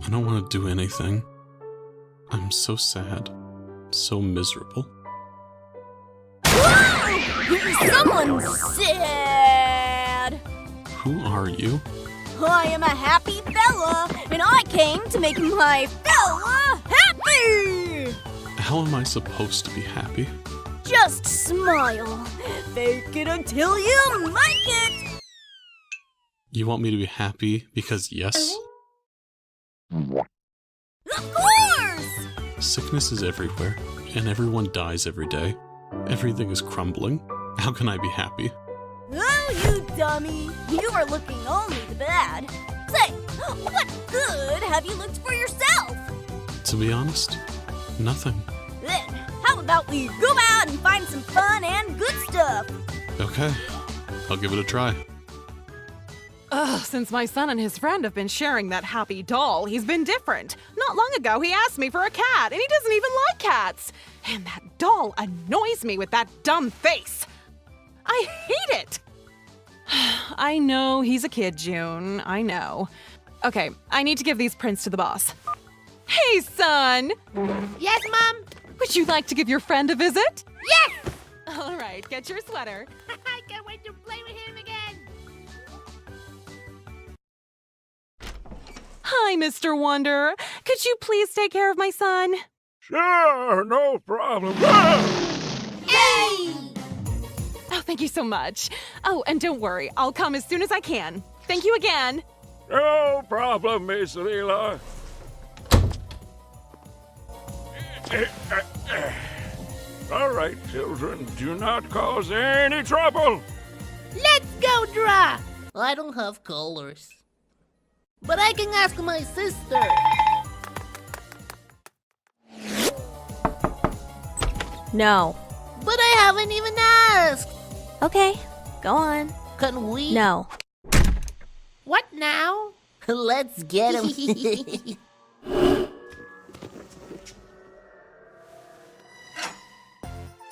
I don't want to do anything. I'm so sad. So miserable. Someone's sad! Who are you? I am a happy fella, and I came to make my fella happy! How am I supposed to be happy? Just smile. Fake it until you make it! You want me to be happy because yes? Of course! Sickness is everywhere, and everyone dies every day. Everything is crumbling. How can I be happy? Oh, you dummy! You are looking only the bad. Say, what good have you looked for yourself? To be honest, nothing. Then, how about we go out and find some fun and good stuff? Okay, I'll give it a try. Since my son and his friend have been sharing that happy doll, he's been different. Not long ago, he asked me for a cat, and he doesn't even like cats. And that doll annoys me with that dumb face. I hate it. I know he's a kid, June. I know. Okay, I need to give these prints to the boss. Hey, son! Yes, Mom? Would you like to give your friend a visit? Yes! All right, get your sweater. I can't wait to play with him again! Hi, Mr. Wonder. Could you please take care of my son? Sure, no problem. Yay! Oh, thank you so much. Oh, and don't worry, I'll come as soon as I can. Thank you again. No problem, Miss Leela. All right, children, do not cause any trouble. Let's go, Dra! I don't have colors. But I can ask my sister. No. But I haven't even asked. Okay, go on. Can we? No. What now? Let's get him.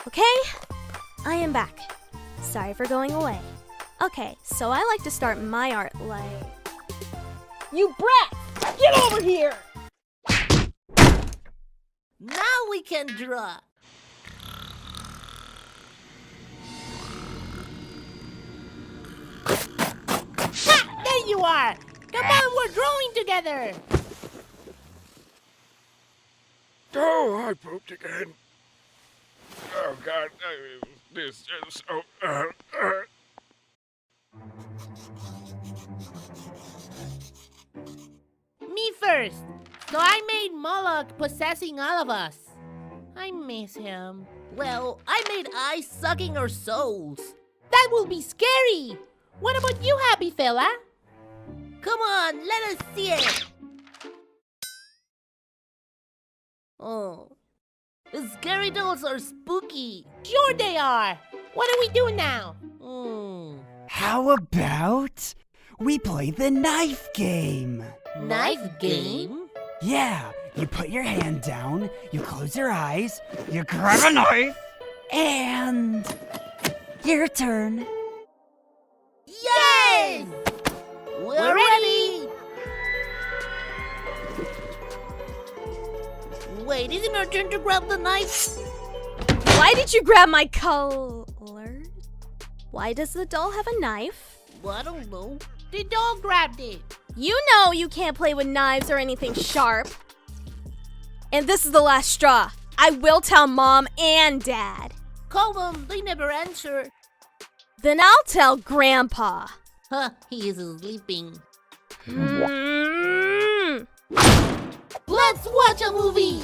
Okay, I am back. Sorry for going away. Okay, so I like to start my art like... You brats! Get over here! Now we can draw. Ha! There you are! Come on, we're drawing together! Oh, I pooped again. Oh, God, this is so... Me first. So I made Moloch possessing all of us. I miss him. Well, I made eyes sucking our souls. That will be scary. What about you, happy fella? Come on, let us see it. Oh. The scary dolls are spooky. Sure they are. What do we do now? How about we play the knife game? Knife game? Yeah, you put your hand down, you close your eyes, you grab a knife, and your turn. Yes! We're ready! Wait, isn't our turn to grab the knife? Why did you grab my color? Why does the doll have a knife? Well, I don't know. The doll grabbed it. You know you can't play with knives or anything sharp. And this is the last straw. I will tell Mom and Dad. Call them, they never answer. Then I'll tell Grandpa. Huh, he is sleeping. Let's watch a movie!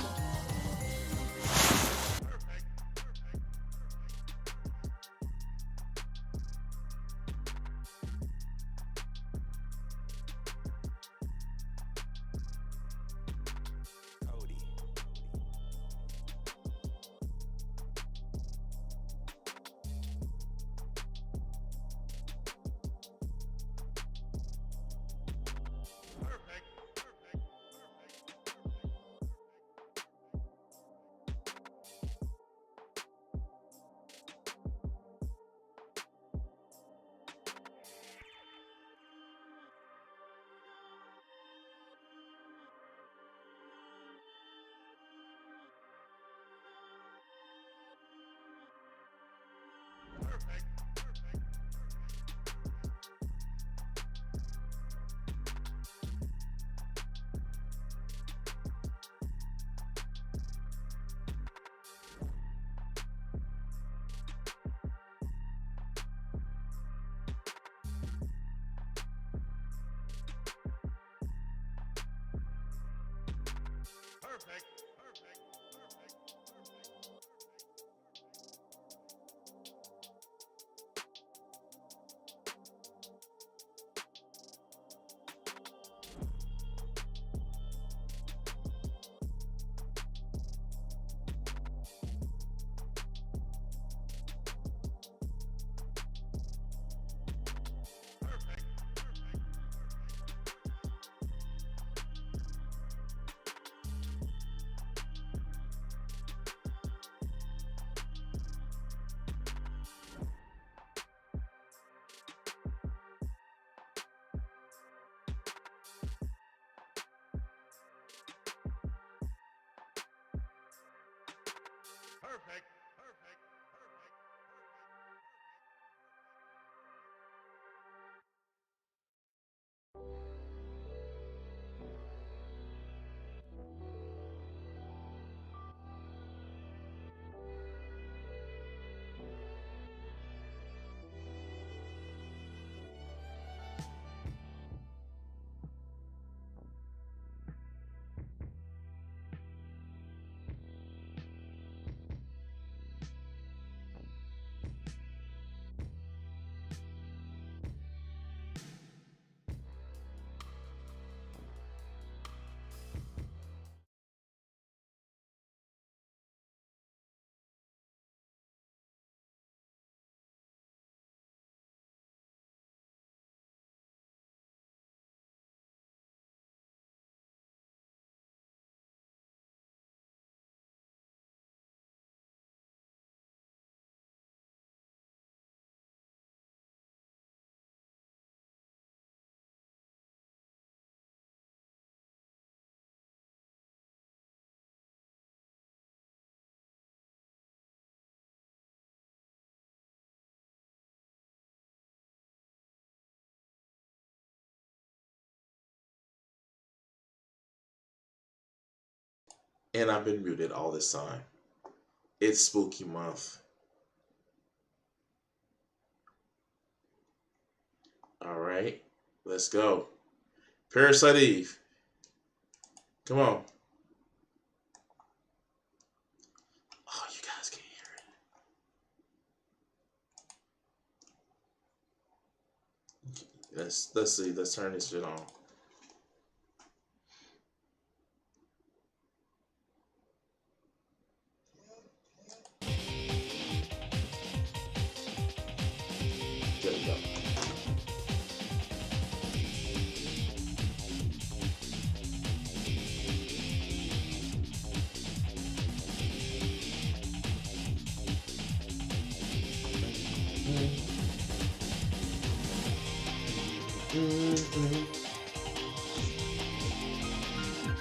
And I've been muted all this time. It's spooky month. All right, let's go. Parasite Eve. Come on. Oh, you guys can't hear it. Let's see. Let's turn this shit on. There we go.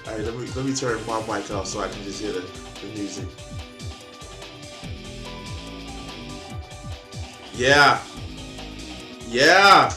All right, let me turn my mic off so I can just hear the music. Yeah. Yeah.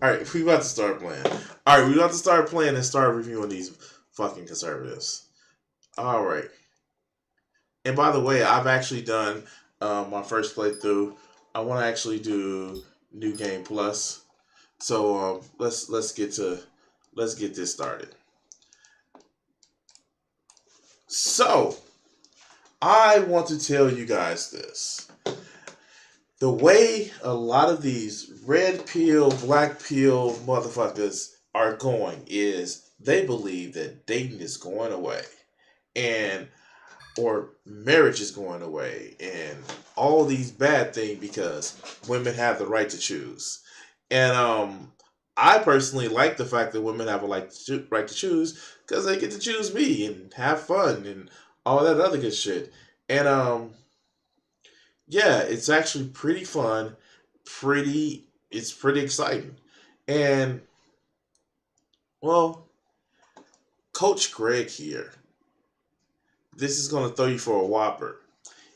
Alright, we about to start playing. Alright, we about to start playing and start reviewing these fucking conservatives. Alright. And by the way, I've actually done my first playthrough. I want to actually do New Game Plus. So let's get this started. So I want to tell you guys this. The way a lot of these red pill, black pill motherfuckers are going is they believe that dating is going away or marriage is going away and all these bad things because women have the right to choose. And I personally like the fact that women have a right to choose because they get to choose me and have fun and all that other good shit. And yeah, it's actually pretty fun, it's pretty exciting. And, well, Coach Greg here, this is going to throw you for a whopper.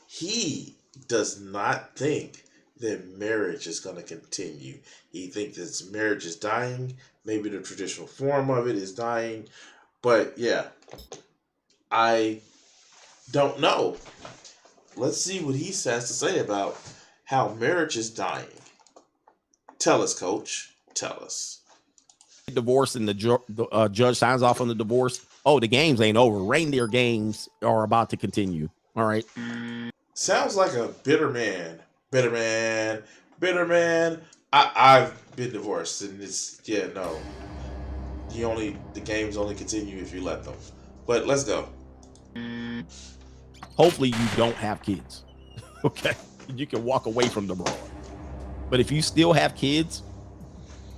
He does not think that marriage is going to continue. He thinks that marriage is dying. Maybe the traditional form of it is dying. But, yeah, I don't know. Let's see what he has to say about how marriage is dying. Tell us, Coach. Tell us. Divorce and the judge signs off on the divorce. Oh, the games ain't over. Reindeer games are about to continue. All right. Sounds like a bitter man. Bitter man. Bitter man. I've been divorced, and it's no. The games only continue if you let them. But let's go. Hopefully you don't have kids. Okay. You can walk away from the broad. But if you still have kids,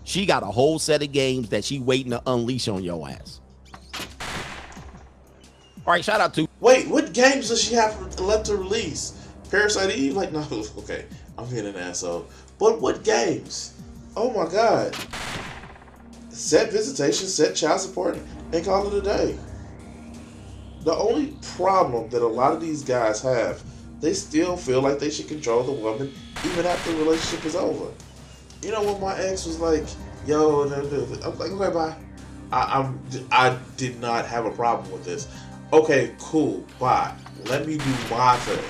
she got a whole set of games that she waiting to unleash on your ass. All right, shout out to... Wait, what games does she have left to release? Parasite Eve? Like, no, okay. I'm being an asshole. But what games? Oh my god. Set visitation, set child support, and call it a day. The only problem that a lot of these guys have, they still feel like they should control the woman even after the relationship is over. You know, when my ex was like, yo, I'm like, okay, bye. I did not have a problem with this. Okay, cool, bye. Let me do my thing.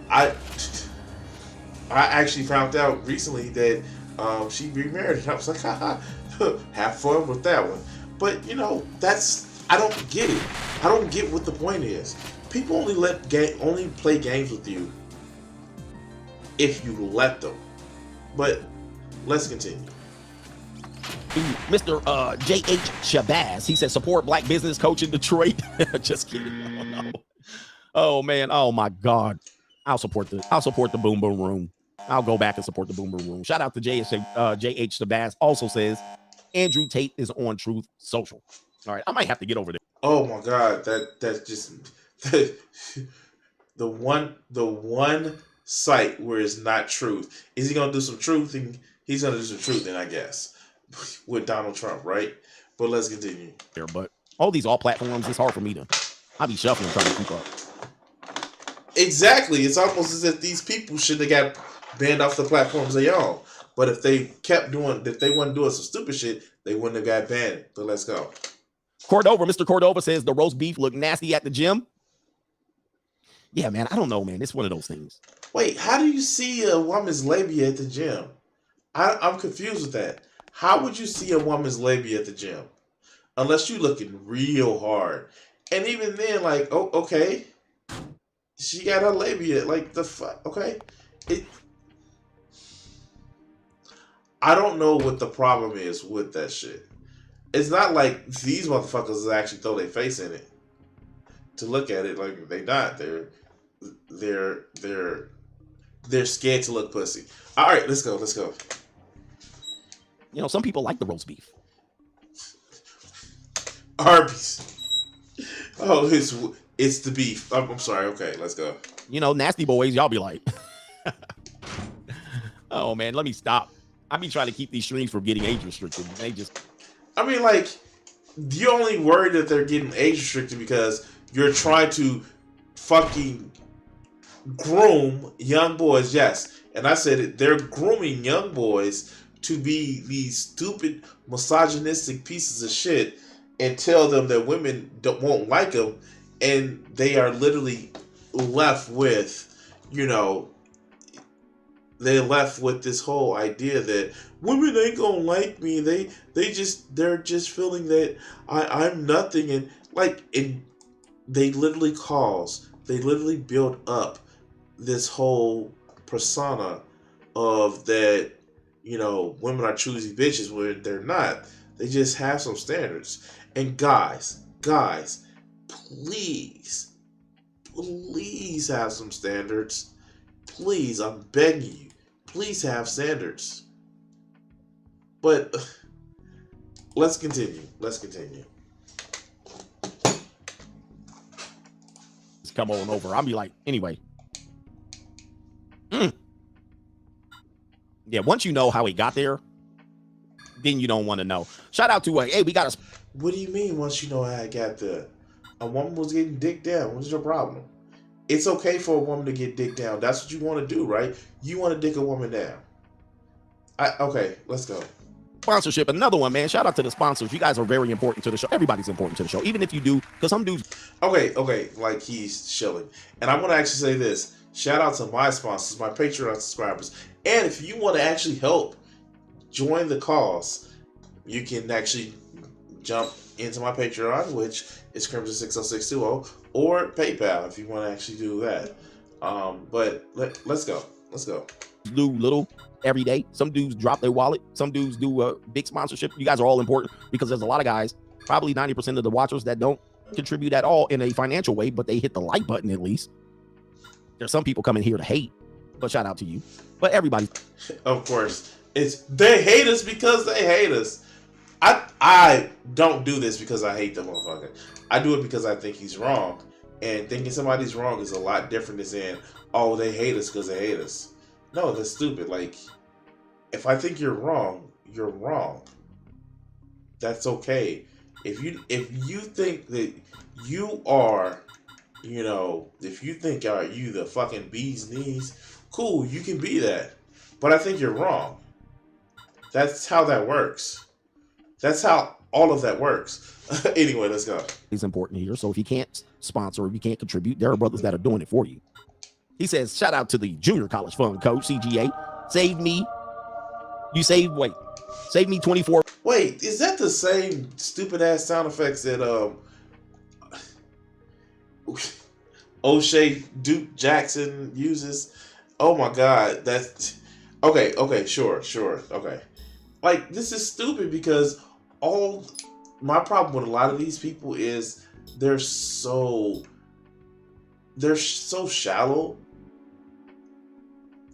I actually found out recently that she remarried, and I was like, haha, have fun with that one. But, you know, I don't get it. I don't get what the point is. People only play games with you if you let them. But let's continue. Mr. J.H. Shabazz. He said support black business coach in Detroit. Just kidding. Oh, no. Oh man. Oh my God. I'll support the Boom Boom Room. I'll go back and support the Boom Boom Room. Shout out to J.H. Shabazz. Also says Andrew Tate is on Truth Social. All right, I might have to get over there. Oh my God, that's just the one site where it's not truth. Is he gonna do some truthing? He's gonna do some truthing, I guess, with Donald Trump, right? But let's continue. But all these platforms, it's hard for me to. I'll be shuffling trying to keep up. Exactly. It's almost as if these people should have got banned off the platforms they own. But if they wasn't doing some stupid shit, they wouldn't have got banned. But let's go. Mr. Cordova says the roast beef looked nasty at the gym. Yeah, man, I don't know, man. It's one of those things. Wait, how do you see a woman's labia at the gym? I'm confused with that. How would you see a woman's labia at the gym? Unless you looking real hard. And even then, like, oh, okay. She got her labia, like, the fuck, okay? I don't know what the problem is with that shit. It's not like these motherfuckers actually throw their face in it to look at it. Like, they not. They're scared to look pussy. All right, let's go. You know, some people like the roast beef. Arby's. Oh, it's the beef. I'm sorry. Okay, let's go. You know, nasty boys, y'all be like, oh man, let me stop. I be trying to keep these streams from getting age restricted. They just. I mean, like, you only worry that they're getting age restricted because you're trying to fucking groom young boys. Yes, and I said it. They're grooming young boys to be these stupid, misogynistic pieces of shit and tell them that women won't like them, and they are literally left with, you know, they're left with this whole idea that women ain't gonna like me. They're just feeling that I'm nothing, and they literally build up this whole persona of that, you know, women are choosy bitches when they're not. They just have some standards. And guys, please have some standards. Please, I'm begging you. Please have standards. But let's continue. Just come on over. I'll be like, anyway. Yeah, once you know how he got there, then you don't want to know. Shout out to hey, we got a. What do you mean once you know how I got there? A woman was getting dick down. What's your problem? It's okay for a woman to get dick down. That's what you want to do, right? You want to dick a woman down. Okay, let's go. Sponsorship, another one, man. Shout out to the sponsors. You guys are very important to the show. Everybody's important to the show, even if you do, because some dudes. Okay, like he's chilling. And I want to actually say this. Shout out to my sponsors, my Patreon subscribers. And if you want to actually help join the cause, you can actually jump into my Patreon, which is Crimson60620, or PayPal if you want to actually do that. But let's go. Do little every day. Some dudes drop their wallet. Some dudes do a big sponsorship. You guys are all important because there's a lot of guys, probably 90% of the watchers, that don't contribute at all in a financial way, but they hit the like button at least. There's some people coming here to hate, but shout out to you. But everybody. Of course. They hate us because they hate us. I don't do this because I hate the motherfucker. I do it because I think he's wrong. And thinking somebody's wrong is a lot different than saying, oh, they hate us because they hate us. No, that's stupid. Like, if I think you're wrong, you're wrong. That's okay. If you think that you are, you know, if you think are you the fucking bee's knees, cool, you can be that. But I think you're wrong. That's how that works. That's how all of that works. Anyway, let's go. It's important here. So if you can't sponsor, if you can't contribute, there are brothers that are doing it for you. He says, shout out to the Junior College Fund Coach, CGA. Saved me 24. Wait, is that the same stupid ass sound effects that O'Shea Duke Jackson uses? Oh my God, that's okay, sure, okay. Like, this is stupid because all my problem with a lot of these people is they're so shallow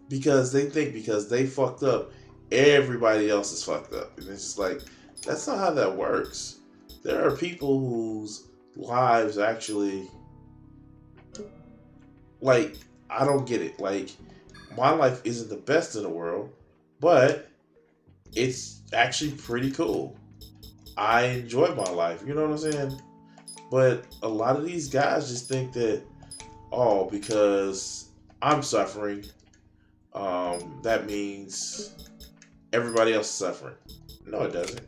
because they think because they fucked up, everybody else is fucked up. And it's just like, that's not how that works. There are people whose lives actually, like, I don't get it. Like, my life isn't the best in the world, but it's actually pretty cool. I enjoy my life, you know what I'm saying? But a lot of these guys just think that, oh, because I'm suffering, that means everybody else is suffering. No, it doesn't.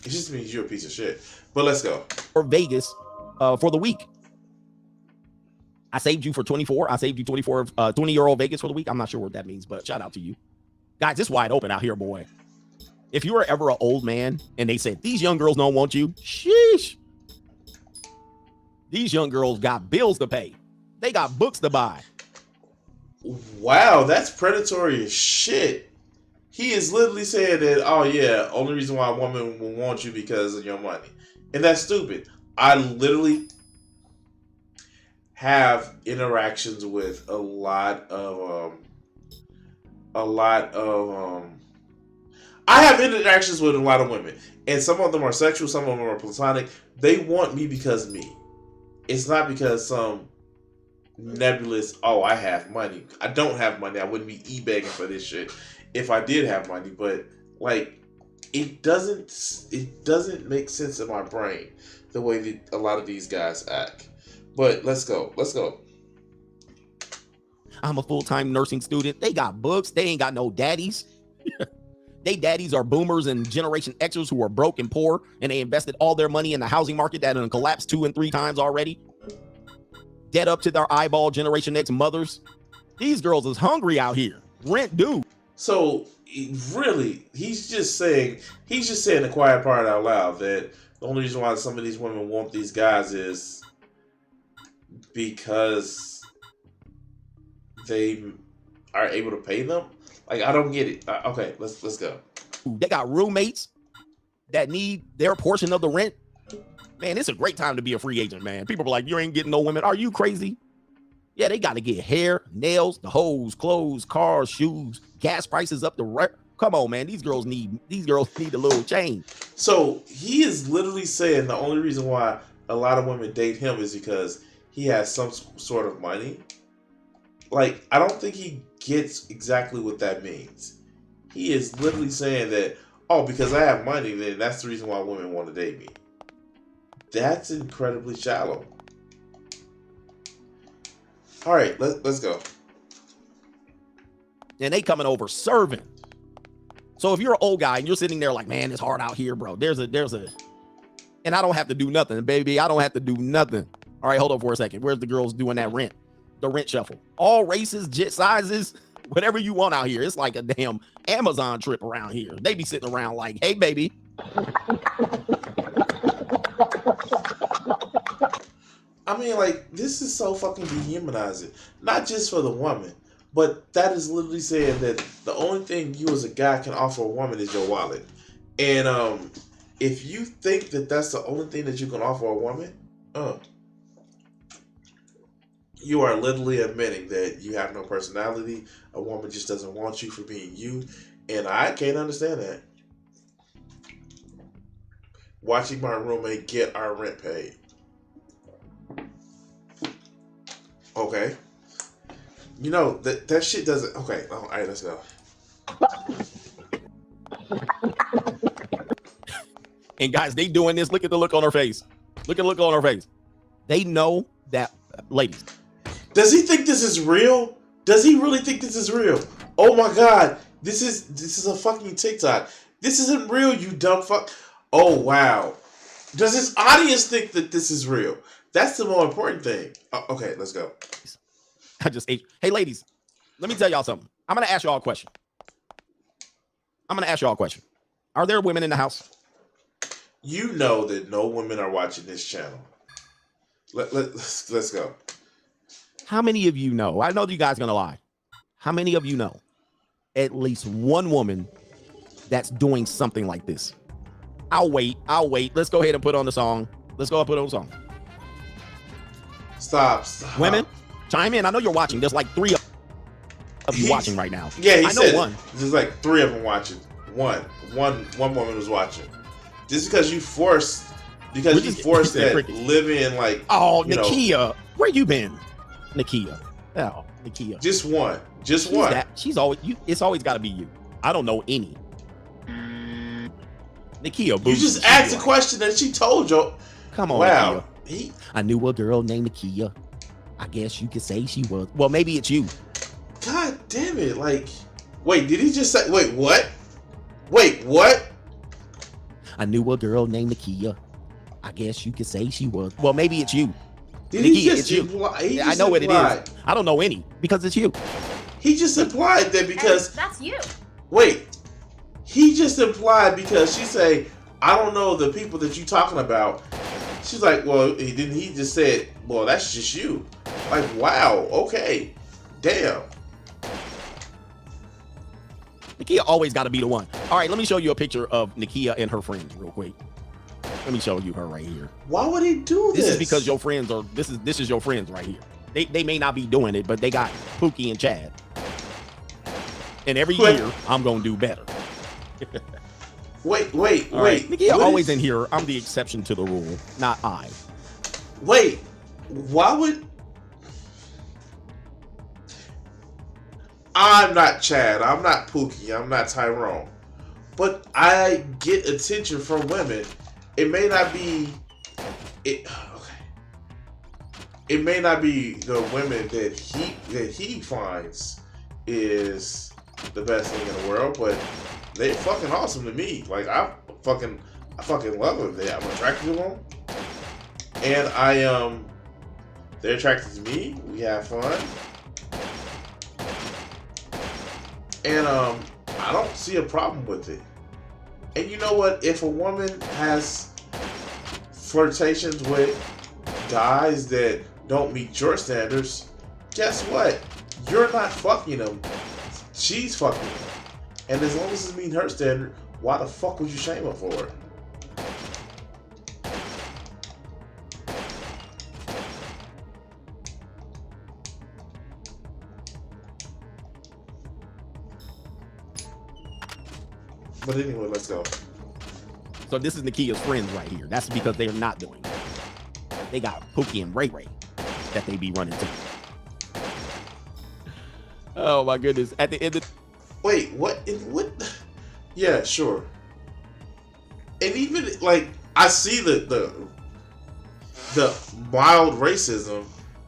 It just means you're a piece of shit. But let's go. For Vegas for the week. I saved you for 24. I saved you 24, 20-year-old Vegas for the week. I'm not sure what that means, but shout out to you. Guys, it's wide open out here, boy. If you were ever an old man and they said, these young girls don't want you, sheesh. These young girls got bills to pay. They got books to buy. Wow, that's predatory as shit. He is literally saying that, oh yeah, only reason why a woman will want you because of your money. And that's stupid. I literally have interactions with a lot of I have interactions with a lot of women, and some of them are sexual, some of them are platonic. They want me because of me. It's not because some nebulous, oh, I have money. I don't have money. I wouldn't be e-begging for this shit if I did have money. But like, it doesn't make sense in my brain the way that a lot of these guys act. But let's go. I'm a full-time nursing student. They got books. They ain't got no daddies. They daddies are boomers and Generation Xers who are broke and poor, and they invested all their money in the housing market that has collapsed 2 and 3 times already. Dead up to their eyeball Generation X mothers. These girls is hungry out here. Rent due. So really, he's just saying the quiet part out loud that the only reason why some of these women want these guys is because they are able to pay them. Like, I don't get it. Okay, let's go. They got roommates that need their portion of the rent. Man, it's a great time to be a free agent, man. People are like, you ain't getting no women. Are you crazy? Yeah, they got to get hair, nails, the hose, clothes, cars, shoes, gas prices up the right. Come on, man. These girls need a little change. So he is literally saying the only reason why a lot of women date him is because he has some sort of money. Like, I don't think he gets exactly what that means. He is literally saying that, oh, because I have money, then that's the reason why women want to date me. That's incredibly shallow. All right, let's go. And they coming over serving. So if you're an old guy and you're sitting there like, man, it's hard out here, bro. There's a, and I don't have to do nothing, baby. I don't have to do nothing. All right, hold on for a second. Where's the girls doing that rent? The rent shuffle. All races, jet sizes, whatever you want out here. It's like a damn Amazon trip around here. They be sitting around like, hey, baby. I mean, like, this is so fucking dehumanizing. Not just for the woman, but that is literally saying that the only thing you as a guy can offer a woman is your wallet. And if you think that that's the only thing that you can offer a woman, you are literally admitting that you have no personality. A woman just doesn't want you for being you. And I can't understand that. Watching my roommate get our rent paid. Okay. You know, that shit doesn't... Okay, all right, let's go. And guys, they doing this. Look at the look on her face. Look at the look on her face. They know that, ladies. Does he think this is real? Does he really think this is real? Oh my God, this is a fucking TikTok. This isn't real, you dumb fuck. Oh wow. Does his audience think that this is real? That's the more important thing. Okay, let's go. I just ate. Hey, ladies, let me tell y'all something. I'm going to ask y'all a question. Are there women in the house? You know that no women are watching this channel. Let's go. How many of you know? I know you guys are going to lie. How many of you know at least one woman that's doing something like this. I'll wait. Let's go ahead and put on the song. Let's go and put on the song. Stop. Women, chime in. I know you're watching. There's like 3 of you watching right now. Yeah, I know one. There's like 3 of them watching. One woman was watching. Just because you forced that living like. Oh, Nakia, where you been, Nakia? Oh, Nakia. Just one. She's always you. It's always got to be you. I don't know any. Nakia, you just asked a question that she told you. Come on, wow. Nakia. I knew a girl named Nakia. I guess you could say she was. Well, maybe it's you. God damn it! Like, wait, did he just say? Wait, what? I knew a girl named Nakia. I guess you could say she was. Well, maybe it's you. Did Nakia, he just it's you. imply? I know what it is. I don't know any because it's you. He just implied that because that's you. Wait, he just implied because she say, I don't know the people that you talking about. She's like, well, he just said, well, that's just you. Like, wow, okay, damn. Nakia always got to be the one. All right, let me show you a picture of Nakia and her friends real quick. Let me show you her right here. Why would he do this? This is because your friends are. This is your friends right here. They may not be doing it, but they got Pookie and Chad. And every year, I'm gonna do better. Wait. Nakia always in here. I'm the exception to the rule, not I. Wait, why would? I'm not Chad. I'm not Pookie. I'm not Tyrone. But I get attention from women. It may not be it. Okay. It may not be the women that he finds is the best thing in the world, but they fucking awesome to me. Like I fucking love them. I'm attracted to them, and they're attracted to me. We have fun, and I don't see a problem with it. And you know what? If a woman has flirtations with guys that don't meet your standards, guess what? You're not fucking them. She's fucking them. And as long as it's meeting her standard, why the fuck would you shame her for it? But anyway, let's go. So this is Nakia's friends right here. That's because they're not doing it. They got Pookie and Ray Ray that they be running to. Oh my goodness. At the end of... Wait, what? What? Yeah, sure. And even, like, I see the mild racism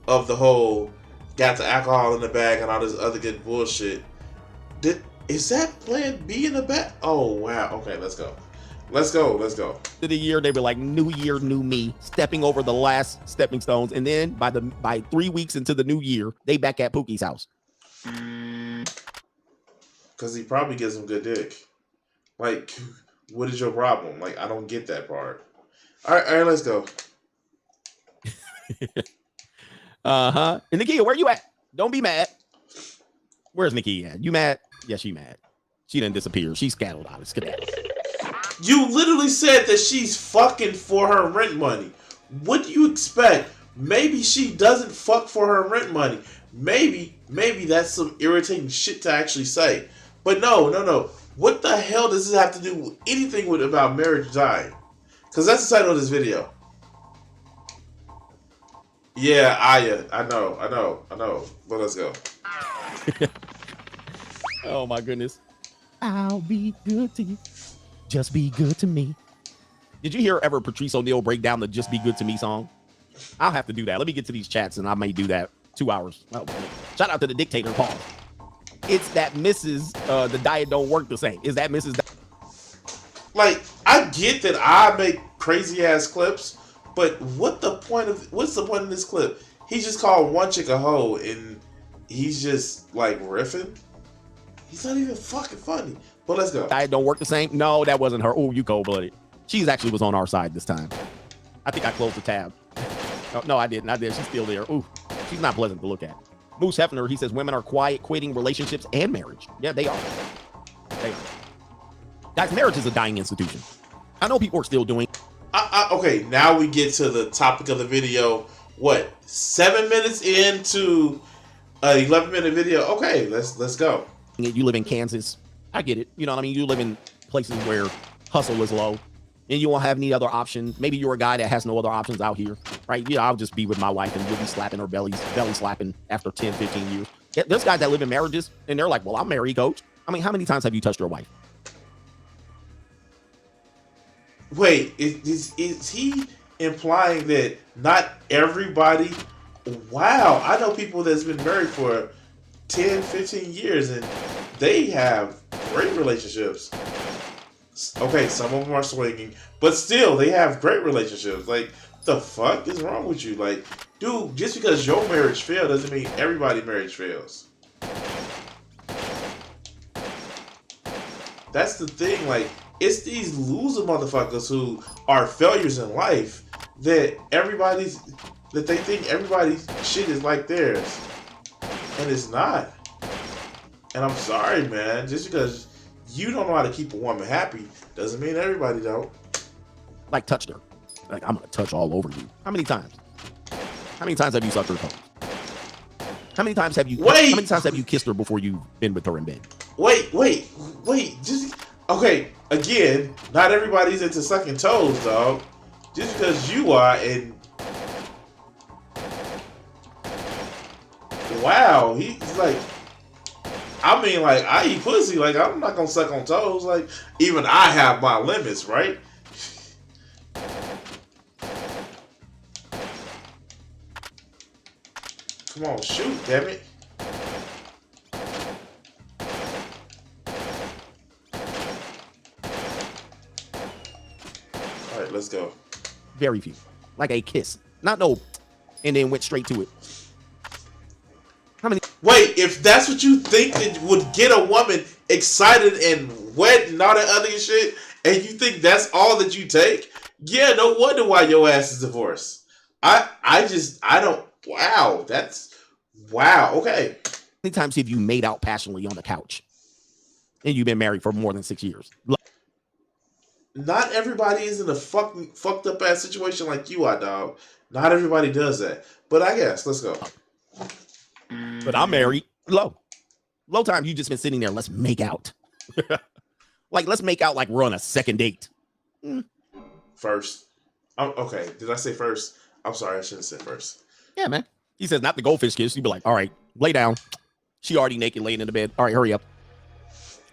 of the whole got the alcohol in the bag and all this other good bullshit. Is that plan B in the back? Oh, wow. Okay, let's go. Let's go. To the year, they were like, new year, new me, stepping over the last stepping stones. And then by 3 weeks into the new year, they back at Pookie's house. Because he probably gives him good dick. Like, what is your problem? Like, I don't get that part. All right, let's go. Uh-huh. And Nakia, where you at? Don't be mad. Where's Nakia at? You mad? Yeah, she mad. She didn't disappear. She scattered out. Skedaddle. You literally said that she's fucking for her rent money. What do you expect? Maybe she doesn't fuck for her rent money. Maybe that's some irritating shit to actually say. But no. What the hell does this have to do with anything about marriage dying? Because that's the title of this video. Yeah, I know. But let's go. Oh my goodness. I'll be good to you. Just be good to me. Did you hear ever Patrice O'Neal break down the Just Be Good to Me song? I'll have to do that. Let me get to these chats and I may do that 2 hours. Oh, shout out to the dictator, Paul. It's that Mrs. The diet don't work the same. Is that Mrs. Like, I get that I make crazy ass clips, but what's the point of this clip? He just called one chick a hoe and he's just like riffing. He's not even fucking funny. But let's go. Diet don't work the same. No, that wasn't her. Oh, you cold-blooded. She's actually was on our side this time. I think I closed the tab. No, I didn't. She's still there. Ooh, she's not pleasant to look at. Moose Hefner, he says women are quiet, quitting relationships and marriage. Yeah, they are. They are. Guys, marriage is a dying institution. I know people are still doing. Okay, now we get to the topic of the video. What, 7 minutes into an 11-minute video? Okay, let's go. You live in Kansas. I get it. You know what I mean? You live in places where hustle is low and you won't have any other option. Maybe you're a guy that has no other options out here, right? Yeah, I'll just be with my wife and we'll be slapping her belly slapping after 10, 15 years. There's guys that live in marriages and they're like, well, I'm married, coach. I mean, how many times have you touched your wife? Wait, is he implying that not everybody? Wow, I know people that's been married for 10, 15 years and they have great relationships. Okay, some of them are swinging, but still, they have great relationships. Like, the fuck is wrong with you? Like, dude, just because your marriage failed doesn't mean everybody's marriage fails. That's the thing, like, it's these loser motherfuckers who are failures in life that they think everybody's shit is like theirs. And it's not. And I'm sorry, man. Just because you don't know how to keep a woman happy doesn't mean everybody don't. Like, touched her. Like, I'm gonna touch all over you. How many times? How many times have you sucked her toes? How many times have you kissed her before you've been with her in bed? Wait. Just okay, again, not everybody's into sucking toes, dog. Just because you are, and wow, he's like, I mean, like, I eat pussy, like, I'm not gonna suck on toes, like, even I have my limits, right? Come on, shoot, damn it. All right, let's go. Very few. Like a kiss. Not no, and then went straight to it. How many? Wait, if that's what you think that would get a woman excited and wet and all that other shit, and you think that's all that you take, yeah, no wonder why your ass is divorced. I don't. Wow, wow. Okay. How many times have you made out passionately on the couch, and you've been married for more than 6 years? Not everybody is in a fucked up ass situation like you are, dog. Not everybody does that. But I guess let's go. But I'm married. Low time. You just been sitting there. Let's make out. Like, let's make out like we're on a second date. First. Okay. Did I say first? I'm sorry. I should have said first. Yeah, man. He says not the goldfish kiss. You'd be like, all right, lay down. She already naked, laying in the bed. All right, hurry up.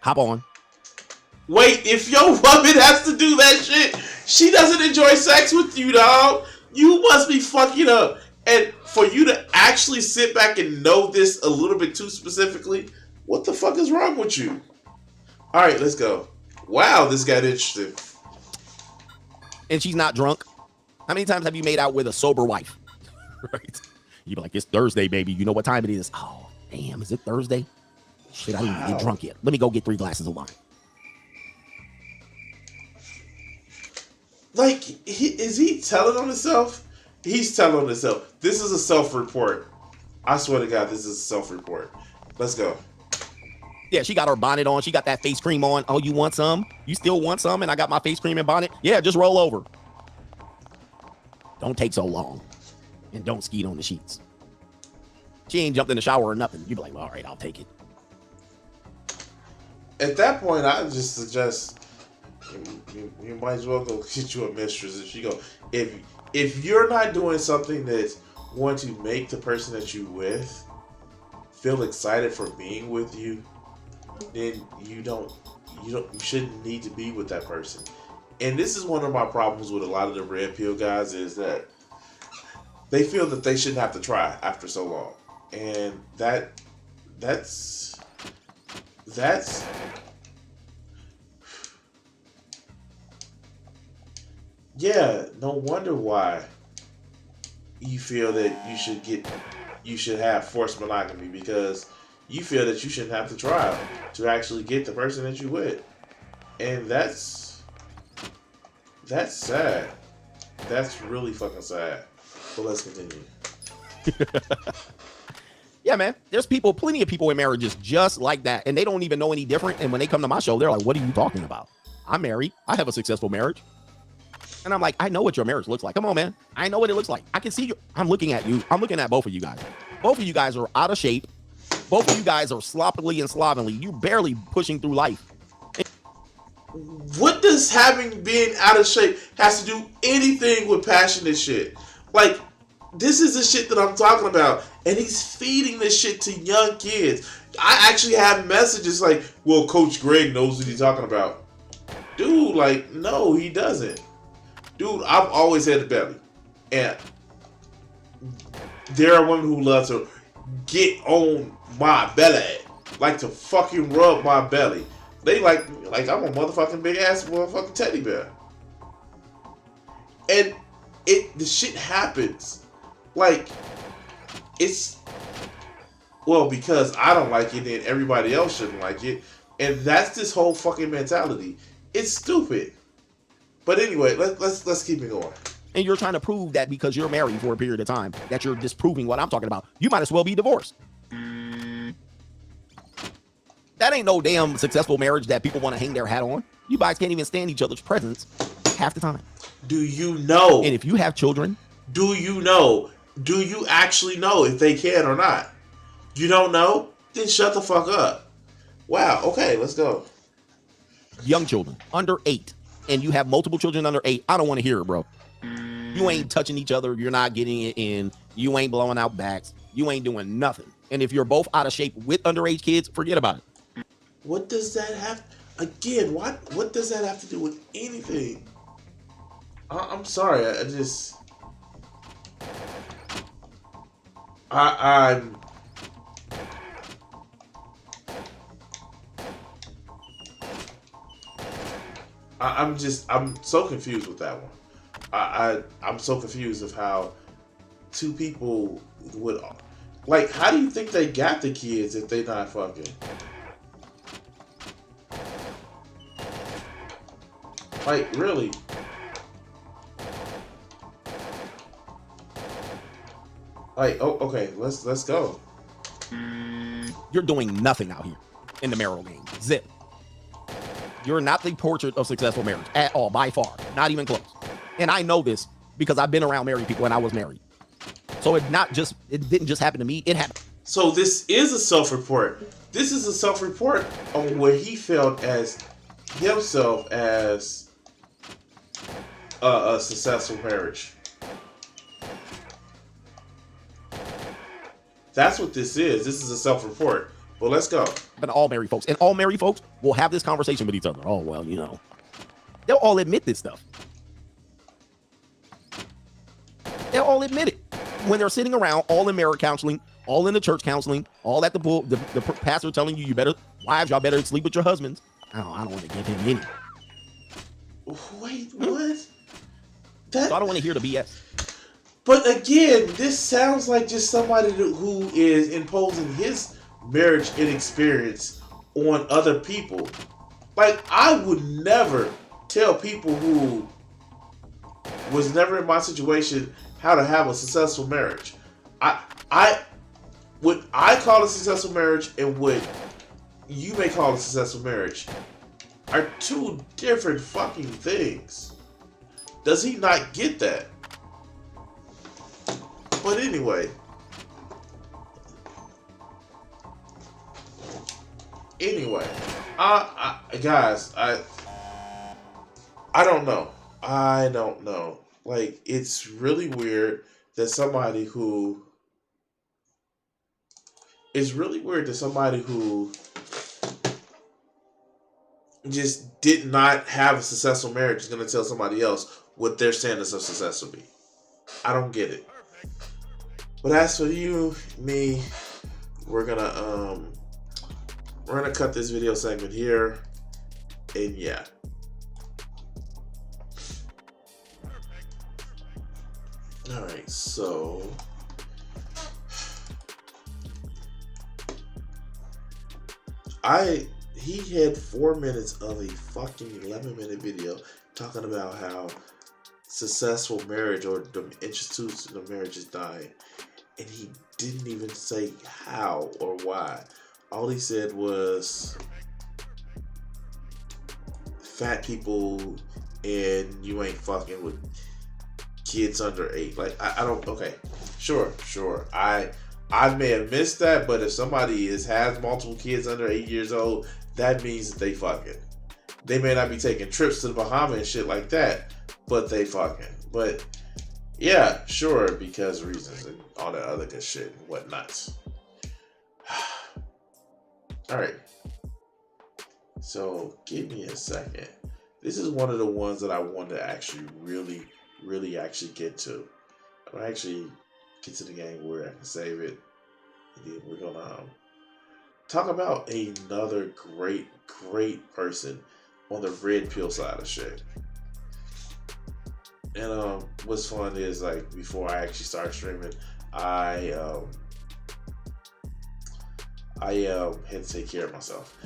Hop on. Wait, if your woman has to do that shit, she doesn't enjoy sex with you, dog. You must be fucking up. And for you to actually sit back and know this a little bit too specifically, what the fuck is wrong with you? All right, let's go. Wow, this got interesting. And she's not drunk. How many times have you made out with a sober wife? Right? You'd be like, it's Thursday, baby. You know what time it is? Oh, damn, is it Thursday? Shit, I didn't even get drunk yet. Let me go get 3 glasses of wine. Like, is he telling on himself? He's telling on himself. This is a self-report. I swear to God, this is a self-report. Let's go. Yeah, she got her bonnet on. She got that face cream on. Oh, you want some? You still want some? And I got my face cream and bonnet? Yeah, just roll over. Don't take so long. And don't skeet on the sheets. She ain't jumped in the shower or nothing. You'd be like, well, all right, I'll take it. At that point, I just suggest you might as well go get you a mistress. If you go, if you're not doing something that's going to make the person that you with feel excited for being with you, then you shouldn't need to be with that person. And this is one of my problems with a lot of the red pill guys, is that they feel that they shouldn't have to try after so long. And that's yeah, no wonder why you feel that you should have forced monogamy, because you feel that you shouldn't have to try to actually get the person that you with. And that's sad. That's really fucking sad. But let's continue. Yeah, man. There's plenty of people in marriages just like that, and they don't even know any different. And when they come to my show, they're like, what are you talking about? I'm married. I have a successful marriage. And I'm like, I know what your marriage looks like. Come on, man. I know what it looks like. I can see you. I'm looking at you. I'm looking at both of you guys. Both of you guys are out of shape. Both of you guys are sloppily and slovenly. You barely pushing through life. What does having being out of shape has to do anything with passionate shit? Like, this is the shit that I'm talking about. And he's feeding this shit to young kids. I actually have messages like, well, Coach Greg knows what he's talking about. Dude, like, no, he doesn't. Dude, I've always had a belly. And there are women who love to get on my belly. Like to fucking rub my belly. They like I'm a motherfucking big ass motherfucking teddy bear. And the shit happens. Like, it's, well, because I don't like it, then everybody else shouldn't like it. And that's this whole fucking mentality. It's stupid. But anyway, let's keep it going. And you're trying to prove that because you're married for a period of time, that you're disproving what I'm talking about. You might as well be divorced. That ain't no damn successful marriage that people want to hang their hat on. You guys can't even stand each other's presence half the time. Do you know? And if you have children, do you know? Do you actually know if they can or not? You don't know? Then shut the fuck up. Wow, okay, let's go. Young children, under 8, and you have multiple children under 8, I don't want to hear it, bro. You ain't touching each other. You're not getting it in. You ain't blowing out backs. You ain't doing nothing. And if you're both out of shape with underage kids, forget about it. What does that have? Again, what does that have to do with anything? I'm sorry. I just... I'm so confused with that one. I'm so confused of how two people would, like, how do you think they got the kids if they not fucking? Like, really? Like, oh, okay, let's go. You're doing nothing out here in the marital game. Zip. You're not the portrait of successful marriage at all, by far. Not even close. And I know this because I've been around married people and I was married. So it didn't just happen to me, it happened. So this is a self-report. This is a self-report on where he felt as himself as a successful marriage. That's what this is. This is a self-report. Well, let's go. But all married folks, and all married folks will have this conversation with each other. Oh, well, you know, they'll all admit this stuff. They'll all admit it when they're sitting around, all in marriage counseling, all in the church counseling, all at the pastor telling you better, wives, y'all better sleep with your husbands. I don't want to give him any. Wait, what? So I don't want to hear the BS. But again, this sounds like just somebody who is imposing his marriage inexperience on other people. Like, I would never tell people who was never in my situation how to have a successful marriage. What I call a successful marriage and what you may call a successful marriage are two different fucking things. Does he not get that? But anyway, guys, I don't know. I don't know. Like, it's really weird that somebody who just did not have a successful marriage is going to tell somebody else what their standards of success will be. I don't get it. But as for you, me, we're gonna cut this video segment here, and yeah. All right, so he had 4 minutes of a fucking 11-minute video talking about how successful marriage or the institution of marriage is dying. And he didn't even say how or why. All he said was fat people and you ain't fucking with kids under 8. Like, I don't. Okay, sure. I may have missed that, but if somebody has multiple kids under 8 years old, that means that they fucking. They may not be taking trips to the Bahamas and shit like that, but they fucking. But yeah, sure, because reasons and all that other good shit and whatnot. All right. So give me a second. This is one of the ones that I want to actually really actually get to. I'll actually get to the game where I can save it. And then we're gonna talk about another great person on the red pill side of shit. And what's fun is, like, before I actually start streaming, I had to take care of myself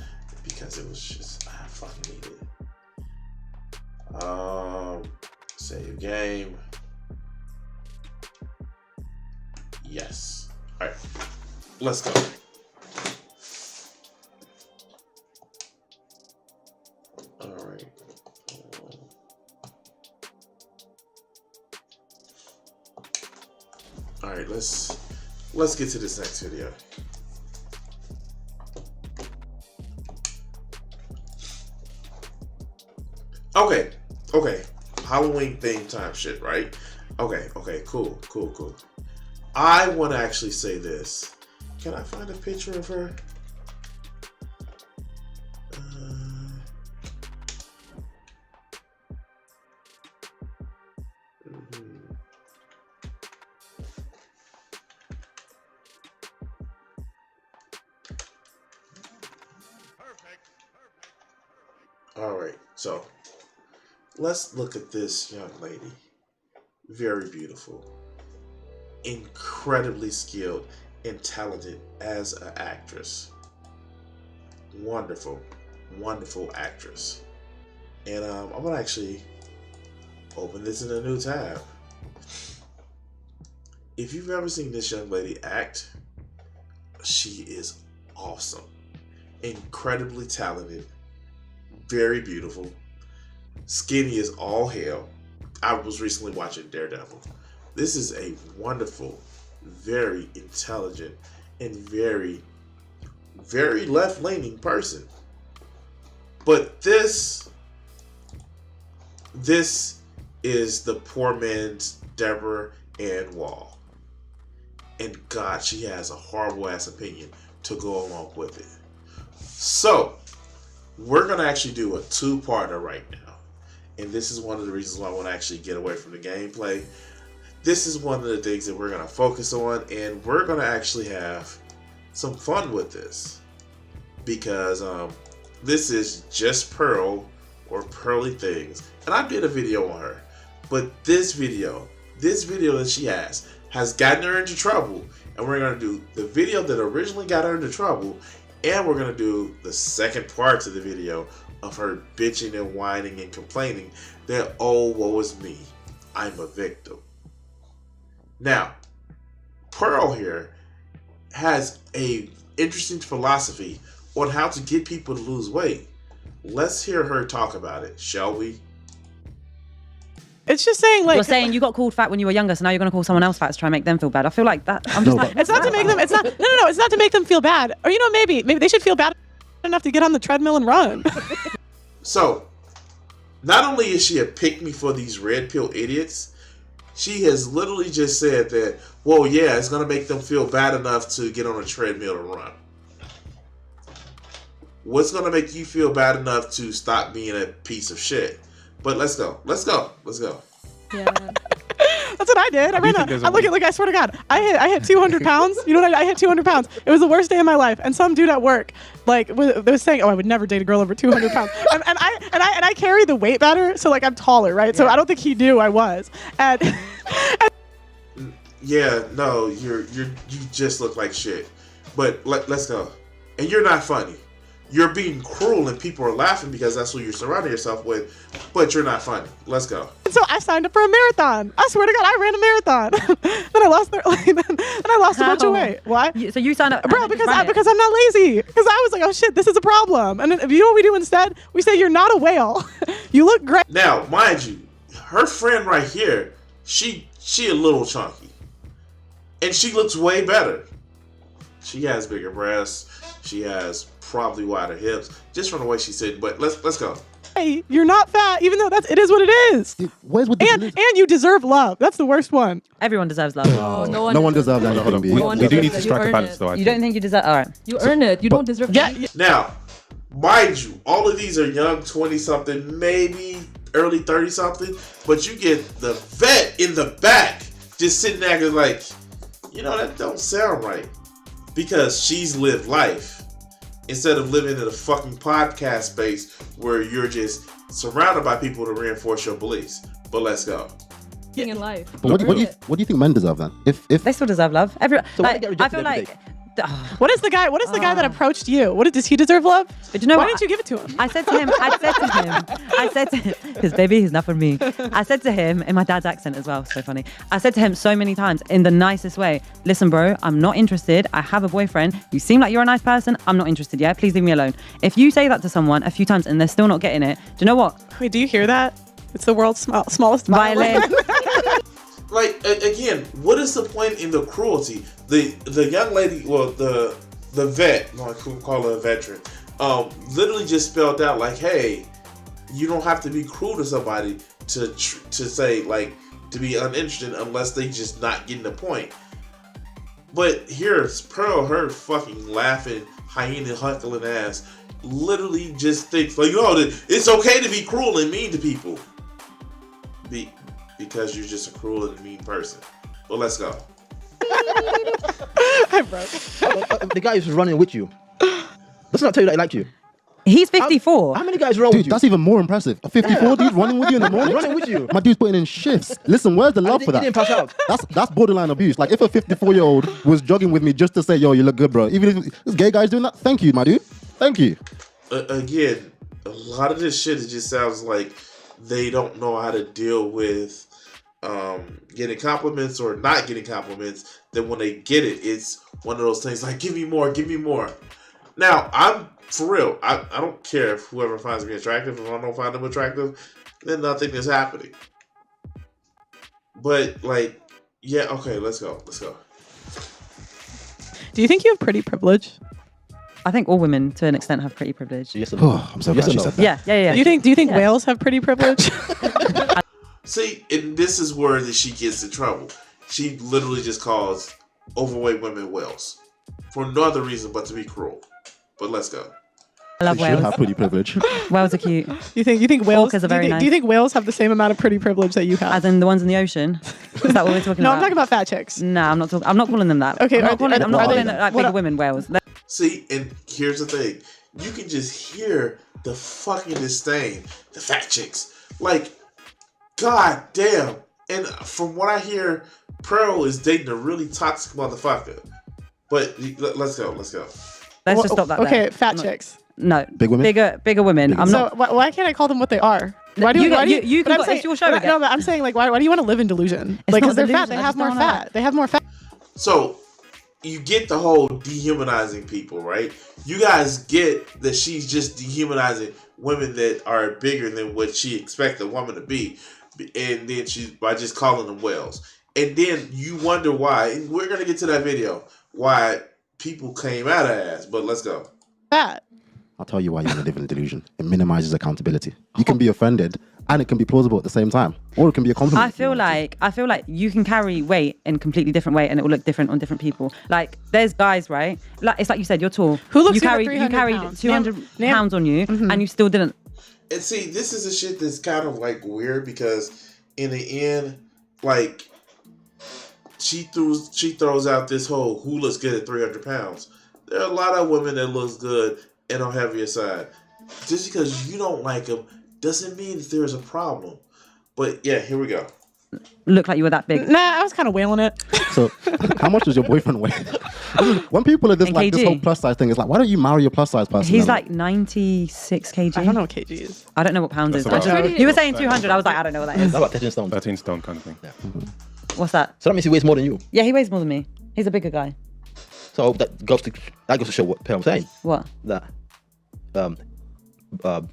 because it was just, I fucking needed it. Save game. Yes. All right, let's go. All right. All right, let's get to this next video. Okay. Halloween theme time shit, right? Okay, cool. I want to actually say this. Can I find a picture of her? All right, so let's look at this young lady. Very beautiful, incredibly skilled and talented as an actress. Wonderful actress. And I'm gonna actually open this in a new tab. If you've ever seen this young lady act, she is awesome, incredibly talented, very beautiful, skinny as all hell. I was recently watching Daredevil. This is a wonderful, very intelligent, and very left-leaning person. But this is the poor man's Deborah Ann Wall. And God, she has a horrible ass opinion to go along with it. So we're gonna actually do a two-parter right now. And this is one of the reasons why I want to actually get away from the gameplay. This is one of the things that we're going to focus on, and we're going to actually have some fun with this. Because this is Just Pearl, or Pearly Things. And I did a video on her. But this video that she has gotten her into trouble. And we're going to do the video that originally got her into trouble. And we're going to do the second part to the video of her bitching and whining and complaining that, oh, woe is me, I'm a victim. Now, Pearl here has a interesting philosophy on how to get people to lose weight. Let's hear her talk about it, shall we? It's just saying, like, you're saying you got called fat when you were younger, so now you're going to call someone else fat to try and make them feel bad. I feel like that. I'm just like, it's not to make them. It's not. No. It's not to make them feel bad. Or maybe they should feel bad enough to get on the treadmill and run. So, not only is she a pick-me for these red pill idiots, she has literally just said that, well, yeah, it's going to make them feel bad enough to get on a treadmill and run. What's going to make you feel bad enough to stop being a piece of shit? But let's go. yeah. That's what I did. I swear to God, I hit 200 pounds. You know what? I hit 200 pounds. It was the worst day of my life. And some dude at work, was saying, "Oh, I would never date a girl over 200 pounds." and I carry the weight better, so like I'm taller, right? Yeah. So I don't think he knew I was. Yeah, no, you just look like shit. But let's go. And you're not funny. you're being cruel and people are laughing because that's who you're surrounding yourself with, but you're not funny. Let's go. So I signed up for a marathon. I swear to God, I ran a marathon. Then I lost a bunch of weight. Why? So you signed up, Bro, because I'm not lazy. Because I was like, oh shit, this is a problem. And then, you know what we do instead? We say you're not a whale. You look great. Now, mind you, her friend right here, she a little chunky, and she looks way better. She has bigger breasts. She has probably wider hips, just from the way she's sitting. But let's go. Hey, you're not fat, even though it is what it is. And you deserve love. That's the worst one. Everyone deserves love. No one deserves that. We do need to strike a balance, though. You don't think you deserve? All right. You earn it. You don't deserve it. Now, mind you, all of these are young 20-something, maybe early 30-something, but you get the vet in the back just sitting there like, that don't sound right. Because she's lived life instead of living in a fucking podcast space where you're just surrounded by people to reinforce your beliefs. But let's go. In life. But what do you think men deserve then? If They still deserve love. I feel What is the guy that approached you? Does he deserve love? But you know Why didn't you give it to him? I said to him, because baby, he's not for me. I said to him, in my dad's accent as well, so funny. I said to him so many times in the nicest way, listen, bro, I'm not interested. I have a boyfriend. You seem like you're a nice person. I'm not interested, yeah? Please leave me alone. If you say that to someone a few times and they're still not getting it, do you know what? Wait, do you hear that? It's the world's smallest violin. Like, again, what is the point in the cruelty? The young lady, well, the vet, I couldn't call her a veteran, literally just spelled out like, hey, you don't have to be cruel to somebody to say, like, to be uninterested unless they just not getting the point. But here's Pearl, her fucking laughing, hyena huckling ass, literally just thinks, like, it's okay to be cruel and mean to people. Because you're just a cruel and mean person. Well, let's go. The guy who's running with you. Let's not tell you that he liked you. He's 54. How many guys run with dude, you? that's even more impressive. A 54 dude running with you in the morning? Running with you. My dude's putting in shifts. Listen, where's the love for that? He didn't pass out. That's borderline abuse. Like, if a 54-year-old was jogging with me just to say, yo, you look good, bro. Even if this gay guy's doing that, thank you, my dude. Thank you. Again, a lot of this shit, it just sounds like they don't know how to deal with getting compliments or not getting compliments. Then when they get it, it's one of those things like, give me more, give me more. Now, I'm for real. I don't care if whoever finds me attractive. If I don't find them attractive, then nothing is happening. But, like, yeah, okay, let's go. Do you think you have pretty privilege? I think all women, to an extent, have pretty privilege. Yes, I'm so glad she said that. Yeah. Do you think whales have pretty privilege? See, and this is where she gets in trouble. She literally just calls overweight women whales for no other reason but to be cruel. But let's go. I love They should whales. have pretty privilege. Whales are cute. You think whales? Orcas are very nice. Do you think whales have the same amount of pretty privilege that you have? As in the ones in the ocean? Is that what we're talking No, about? I'm talking about fat chicks. No, I'm not calling them that. Okay, I'm not calling are like bigger women whales. See, and here's the thing. You can just hear the fucking disdain. The fat chicks. Like, god damn. And from what I hear, Pearl is dating a really toxic motherfucker. But let's go. Let's just stop that Okay, there. fat chicks. No. Big women? Bigger women. I'm not. So why can't I call them what they are? Why do You you? can go- it's your show again. No, but I'm saying, like, why do you want to live in delusion? It's Like, not because they're fat, delusion, they I have just more don't know. fat. They have more fat. So, you get the whole dehumanizing people, right? You guys get that she's just dehumanizing women that are bigger than what she expects a woman to be. And then by just calling them whales. And then you wonder why, and we're going to get to that video, why people came out of ass. But let's go. Fat. I'll tell you why you want to live in a delusion. It minimizes accountability. You can be offended and it can be plausible at the same time. Or it can be a compliment. I feel like you can carry weight in a completely different way and it will look different on different people. Like, there's guys, right? Like, it's like you said, you're tall. Who looks you good at carried 300 pounds? 200 pounds on you and you still didn't. And see, this is a shit that's kind of like weird because in the end, like, she throws out this whole who looks good at 300 pounds. There are a lot of women that looks good and on heavier side. Just because you don't like them doesn't mean that there's a problem. But yeah, here we go. look like you were that big. Nah, I was kind of wailing it. So, how much does your boyfriend weigh? When people are this In like this kg? whole plus size thing, it's like, why don't you marry a plus size person? He's then? like 96 kg. I don't know what kg is. I don't know what pounds is. about- You were saying 200. I was like, I don't know what that is. That's about 13 stone. 13 stone kind of thing. Yeah. What's that? So that means he weighs more than you. Yeah, he weighs more than me. He's a bigger guy. So that goes to show what I'm saying. What? That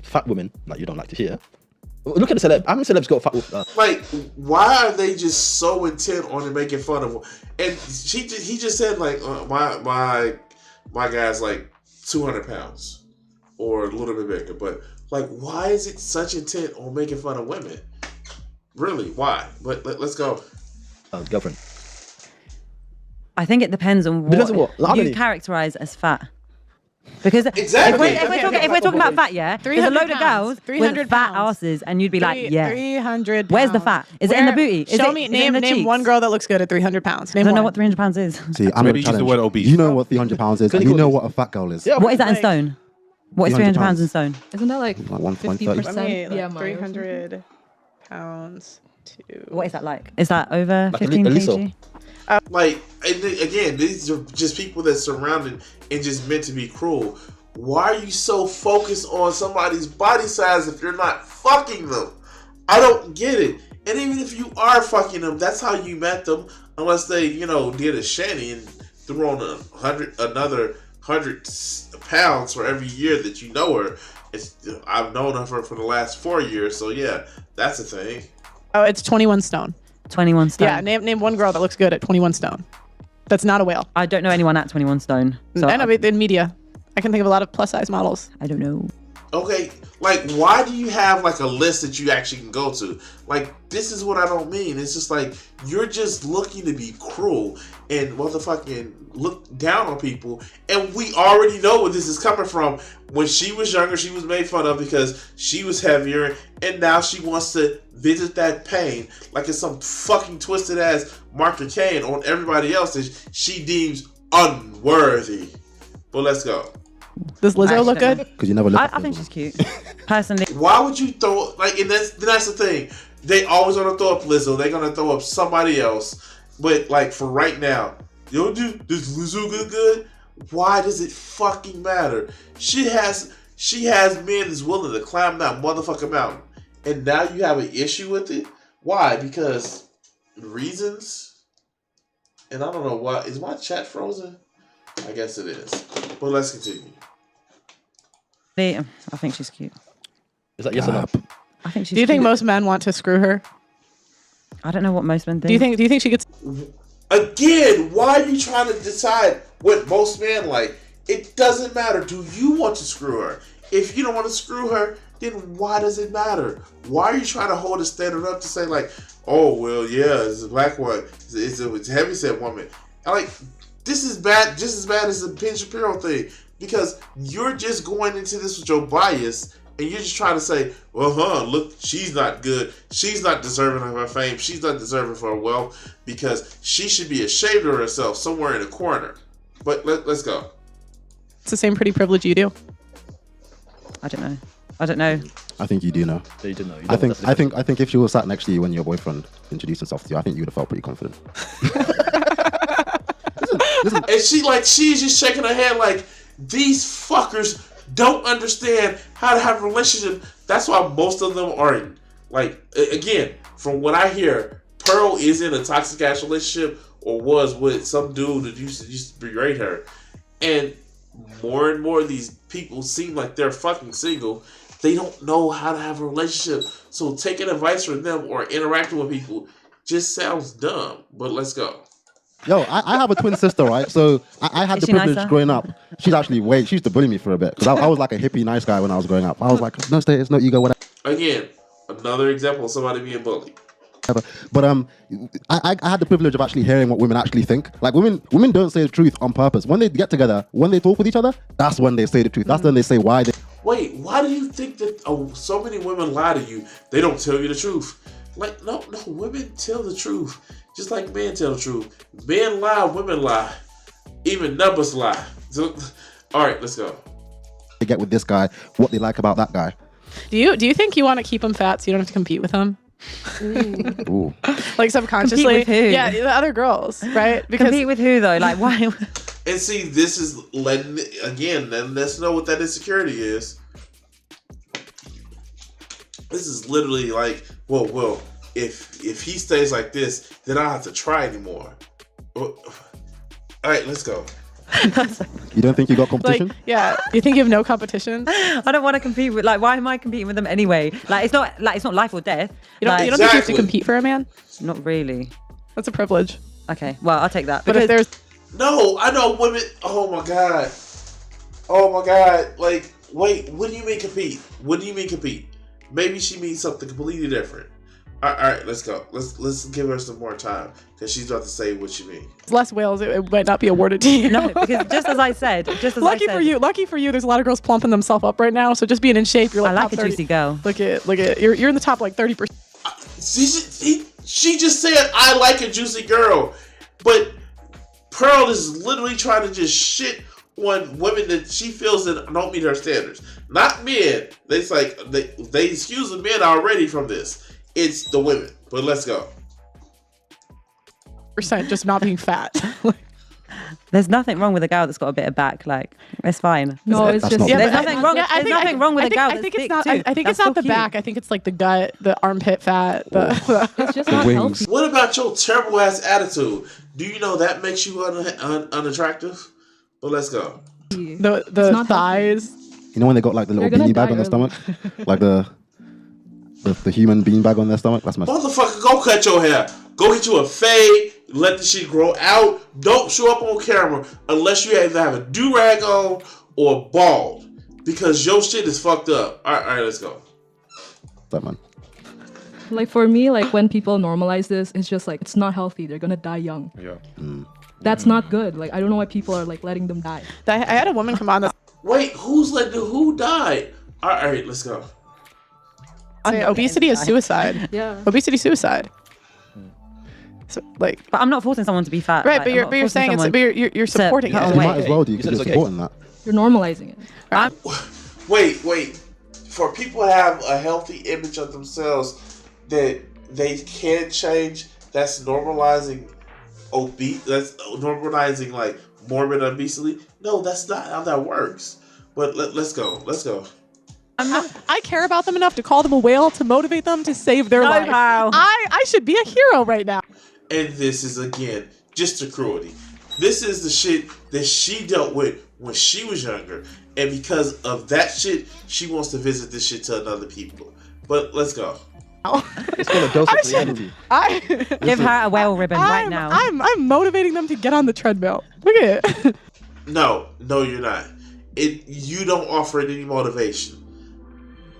fat women, like you don't like to hear. Look at the celeb. How many celebs got fat? Like, why are they just so intent on making fun of him? And he just said like, my guy's like 200 pounds or a little bit bigger. But like, why is it such intent on making fun of women? Really, why? But let's go. Girlfriend. I think it depends on Depends on what what? How you many? characterize as fat. Because Exactly. if we're talking about fat, yeah, there's a 300 load of pounds, girls 300 with fat pounds. asses, and you'd be like, yeah. 300 pounds. Where's the fat? Is it in the booty? Is Show it, me, is it in the name cheeks? one girl that looks good at 300 pounds. I Name don't know one. what 300 pounds is. See, I'm Maybe gonna use the word obese. You know what 300 pounds is, and you know what a fat girl is. Yeah, What is that in like- stone? What is 300 pounds in stone? Isn't that like Like 1.30. 50% Let me, BMI? like, 300 pounds to... What is that like? Is that over Like a 15 liso. kg? Like, and again, these are just people that surrounded and just meant to be cruel. Why are you so focused on somebody's body size if you're not fucking them? I don't get it. And even if you are fucking them, that's how you met them. Unless they, did a shanty and threw on another 100 pounds for every year that you know her. I've known her for the last 4 years, so yeah, that's a thing. Oh, it's 21 stone. 21 stone. Yeah, name one girl that looks good at 21 stone. That's not a whale. I don't know anyone at 21 stone. So I know in media. I can think of a lot of plus size models. I don't know. Okay, like, why do you have like a list that you actually can go to? Like, this is what I don't mean. It's just like, you're just looking to be cruel and motherfucking look down on people. And we already know where this is coming from. When she was younger, she was made fun of because she was heavier, and now she wants to visit that pain like it's some fucking twisted ass Martha Kane on everybody else that she deems unworthy. But let's go. Does Lizzo look good? Because you never look. I think she's cute. Personally. Why would you throw, like, and that's the thing. They always gonna throw up Lizzo. They're gonna throw up somebody else. But like, for right now, does Lizzo good? Why does it fucking matter? She has men that's willing to climb that motherfucking mountain, and now you have an issue with it. Why? Because reasons. And I don't know why. Is my chat frozen? I guess it is. But let's continue. I think she's cute. Is that yes or no? I think she's Do you think cute. most men want to screw her? I don't know what most men think. Do you think she gets... Again, why are you trying to decide what most men like? It doesn't matter. Do you want to screw her? If you don't want to screw her, then why does it matter? Why are you trying to hold a standard up to say like, oh, well, yeah, it's a black one. It's a heavyset woman. Like, this is bad, just as bad as the Ben Shapiro thing. Because you're just going into this with your bias, and you're just trying to say, well, look, she's not good. She's not deserving of her fame. She's not deserving for her wealth, because she should be ashamed of herself somewhere in a corner. But let's go. It's the same pretty privilege you do. I don't know. I think you do know. Yeah, you did know. You I don't- think if she was sat next to you when your boyfriend introduced himself to you, I think you would have felt pretty confident. listen. And she's just shaking her head like, these fuckers don't understand how to have a relationship. That's why most of them are, like, again, from what I hear, Pearl is in a toxic ass relationship or was with some dude that used to berate her. And more and more of these people seem like they're fucking single. They don't know how to have a relationship. So taking advice from them or interacting with people just sounds dumb. But let's go. Yo, I have a twin sister, right? So I had Is the she privilege nicer? growing up. She used to bully me for a bit. Because I was like a hippie nice guy when I was growing up. I was like, no status, no ego, whatever. Again, another example of somebody being bullied. But I had the privilege of actually hearing what women actually think. Like women don't say the truth on purpose. When they get together, when they talk with each other, that's when they say the truth. That's when they say why they. Wait, why do you think that so many women lie to you? They don't tell you the truth. Like, no, women tell the truth. Just like men tell the truth. Men lie, women lie. Even numbers lie. So, all right, let's go. They get with this guy, what they like about that guy. Do you think you want to keep him fat so you don't have to compete with him? Ooh. Like subconsciously. Compete with who? Yeah, the other girls, right? Because Compete with who though? Like why? And see, this is letting then let's know what that insecurity is. This is literally like, well, if he stays like this, then I don't have to try anymore. All right, let's go. You don't think you got competition? Like, yeah, you think you have no competition? I don't want to compete with. Like, why am I competing with them anyway? Like, it's not life or death. You don't think you have to compete for a man? Not really. That's a privilege. Okay, well, I'll take that. But if there's no, I know women. Oh my god. Like, wait, what do you mean compete? What do you mean compete? Maybe she means something completely different. All right, let's go. Let's give her some more time because she's about to say what she means. less whales, it might not be awarded to you. No, because just as I said, lucky for you, there's a lot of girls plumping themselves up right now. So just being in shape, you're like, I like top a 30. juicy girl. Look at you're in the top like 30%. She just said I like a juicy girl, but Pearl is literally trying to just shit on women that she feels that don't meet her standards. Not men. It's like they excuse the men already from this. It's the women. But let's go. % just not being fat. There's nothing wrong with a girl that's got a bit of back. Like, it's fine. No, it's just there's nothing wrong. There's nothing wrong with a girl that's think thick it's not. too. I think That's it's not so the cute. back. I think it's like the gut, the armpit fat. It's just not healthy. What about your terrible ass attitude? Do you know that makes you unattractive? Well, let's go. The thighs. You know when they got like the little They're gonna beanie bag die on their early. stomach? Like the human bean bag on their stomach? That's my Motherfucker, go cut your hair. Go get you a fade. Let the shit grow out. Don't show up on camera unless you either have a do-rag on or bald. Because your shit is fucked up. All right, let's go. that man. Like for me, like when people normalize this, it's just like it's not healthy. They're gonna die young. Yeah. That's not good. Like I don't know why people are like letting them die. I had a woman come on that. Wait, who died? All right, let's go. Obesity is suicide. Yeah. Obesity suicide. So, like, but I'm not forcing someone to be fat. right? Like, but I'm you're not but you're forcing saying it's someone but you're to supporting put it. on You weight. might as well do because you're supporting that. You're normalizing it. Wait. For people to have a healthy image of themselves that they can change, that's normalizing that's normalizing like morbid obesity. No, that's not how that works. But let's go. I care about them enough to call them a whale to motivate them to save their life. I should be a hero right now. And this is again just the cruelty. This is the shit that she dealt with when she was younger, and because of that shit, she wants to visit this shit to other people. But let's go. It's called a dose of reality. Give her a whale ribbon right now. I'm motivating them to get on the treadmill. Look at it. No, you're not. You don't offer it any motivation.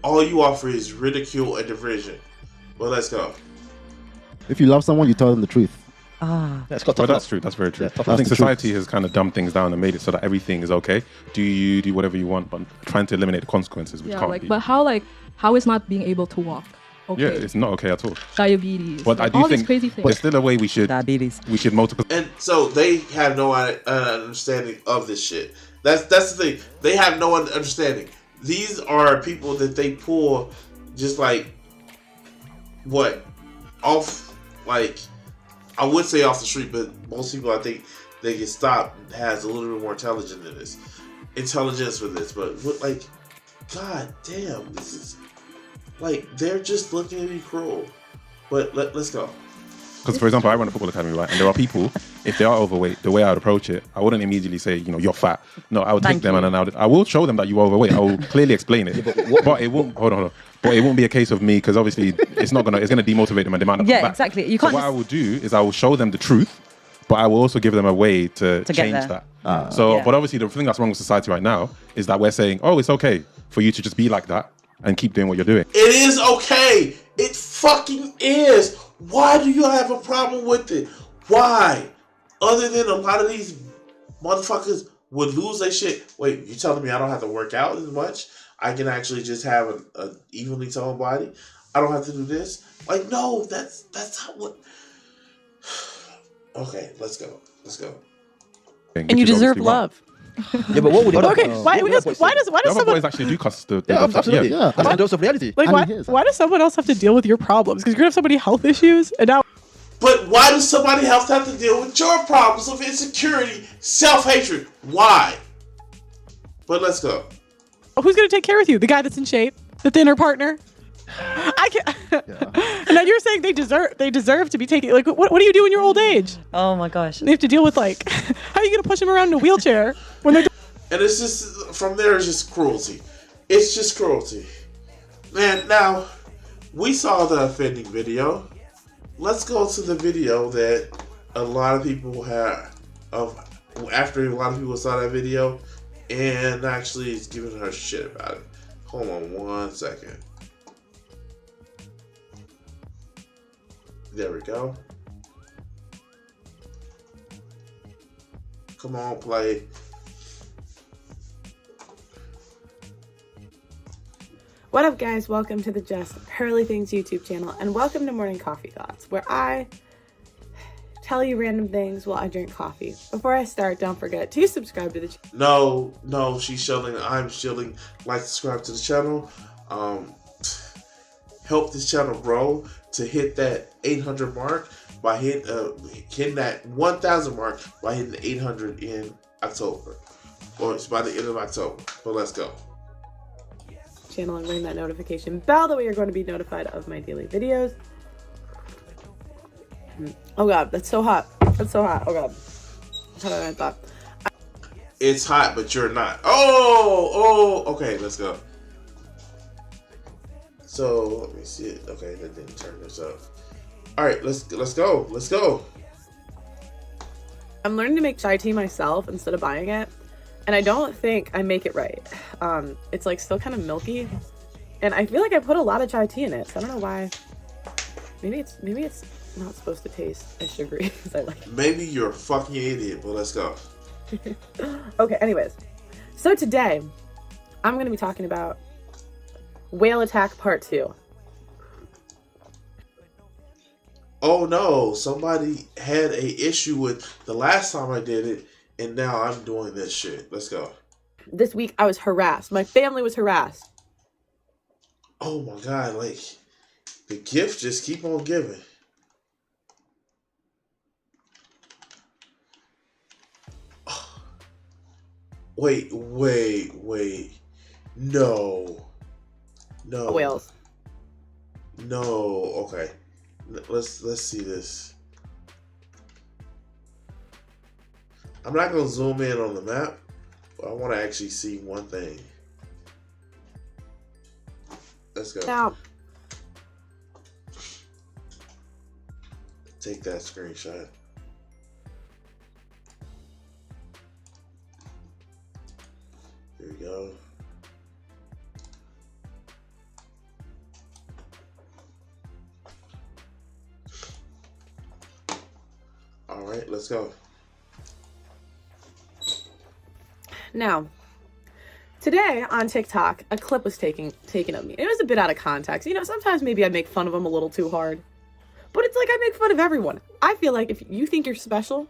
All you offer is ridicule and derision. Well, let's go. If you love someone, you tell them the truth. That's got But that's true. That's very true. I think society has kind of dumbed things down and made it so that everything is okay. Do whatever you want, but trying to eliminate the consequences, which Yeah, can't like be. but how is not being able to walk? Okay. Yeah, it's not okay at all. Diabetes. But I like, do all these think crazy things. there's still a way we should multiple. And so they have no understanding of this shit. That's the thing. They have no understanding. These are people that they pull just like off, like I would say off the street, but most people I think they get stopped has a little bit more intelligence for this. But like, god damn, this is like they're just looking at me cruel. But let's go. Because, for example, I run a football academy, right? And there are people, if they are overweight, the way I would approach it, I wouldn't immediately say, you're fat. No, I would take them and then I will show them that you're overweight. I will clearly explain it. But it won't, hold on. But it won't be a case of me, because obviously it's gonna demotivate them and they might not come back. Exactly. You can't. So what I will do is I will show them the truth, but I will also give them a way to change that. But obviously the thing that's wrong with society right now is that we're saying, it's okay for you to just be like that and keep doing what you're doing. It is okay. It fucking is. Why do you have a problem with it? Why? Other than a lot of these motherfuckers would lose their shit. Wait, you telling me I don't have to work out as much? I can actually just have an evenly toned body? I don't have to do this? Like, no, that's not what... Okay, let's go. And you deserve love. Yeah, but what would it Okay, why does The other someone boys actually do cuss the Yeah, absolutely. Yeah. That's a dose of reality. like why does someone else have to deal with your problems? Because you're gonna have so many health issues, and now But why does somebody else have to deal with your problems of insecurity, self-hatred? Why? But let's go. who's gonna take care of you? The guy that's in shape, the thinner partner. I can't. And then you're saying they deserve to be taken. Like, what do you do in your old age? Oh my gosh. They have to deal with like, how are you gonna push them around in a wheelchair when they're? And it's just, from there, it's just cruelty. It's just cruelty. And now, we saw the offending video. Let's go to the video that a lot of people have, after a lot of people saw that video, and actually is giving her shit about it. Hold on 1 second. There we go. Come on, play. What up, guys? Welcome to the Just Pearly Things YouTube channel, and welcome to Morning Coffee Thoughts, where I tell you random things while I drink coffee. Before I start, don't forget to subscribe to the channel. No, she's shilling. I'm shilling. Like, subscribe to the channel. Help this channel grow to hit that 800 mark by hitting that 1,000 mark by hitting the 800 in October, or it's by the end of October. But let's go. Channel and ring that notification bell, that way you're going to be notified of my daily videos. Oh god, that's so hot. That's so hot. Oh god. That's hotter than I thought. It's hot, but you're not. Oh, okay, let's go. So let me see it. Okay, that didn't turn this up. All right, let's go. Let's go. I'm learning to make chai tea myself instead of buying it, and I don't think I make it right. It's like still kind of milky, and I feel like I put a lot of chai tea in it, so I don't know why. Maybe it's not supposed to taste as sugary as I like. Maybe you're a fucking idiot, but let's go. Okay, anyways. So today, I'm going to be talking about Whale Attack Part 2. Oh no, somebody had a issue with the last time I did it, and now I'm doing this shit. Let's go. This week I was harassed. My family was harassed. Oh my god, like, the gift just keep on giving. Wait. No. Whales. No. Okay. Let's see this. I'm not gonna zoom in on the map, but I want to actually see one thing. Let's go. Now, take that screenshot. Here we go. All right, let's go. Now, today on TikTok, a clip was taken of me. It was a bit out of context. You know, sometimes maybe I make fun of them a little too hard. But it's like I make fun of everyone. I feel like if you think you're special,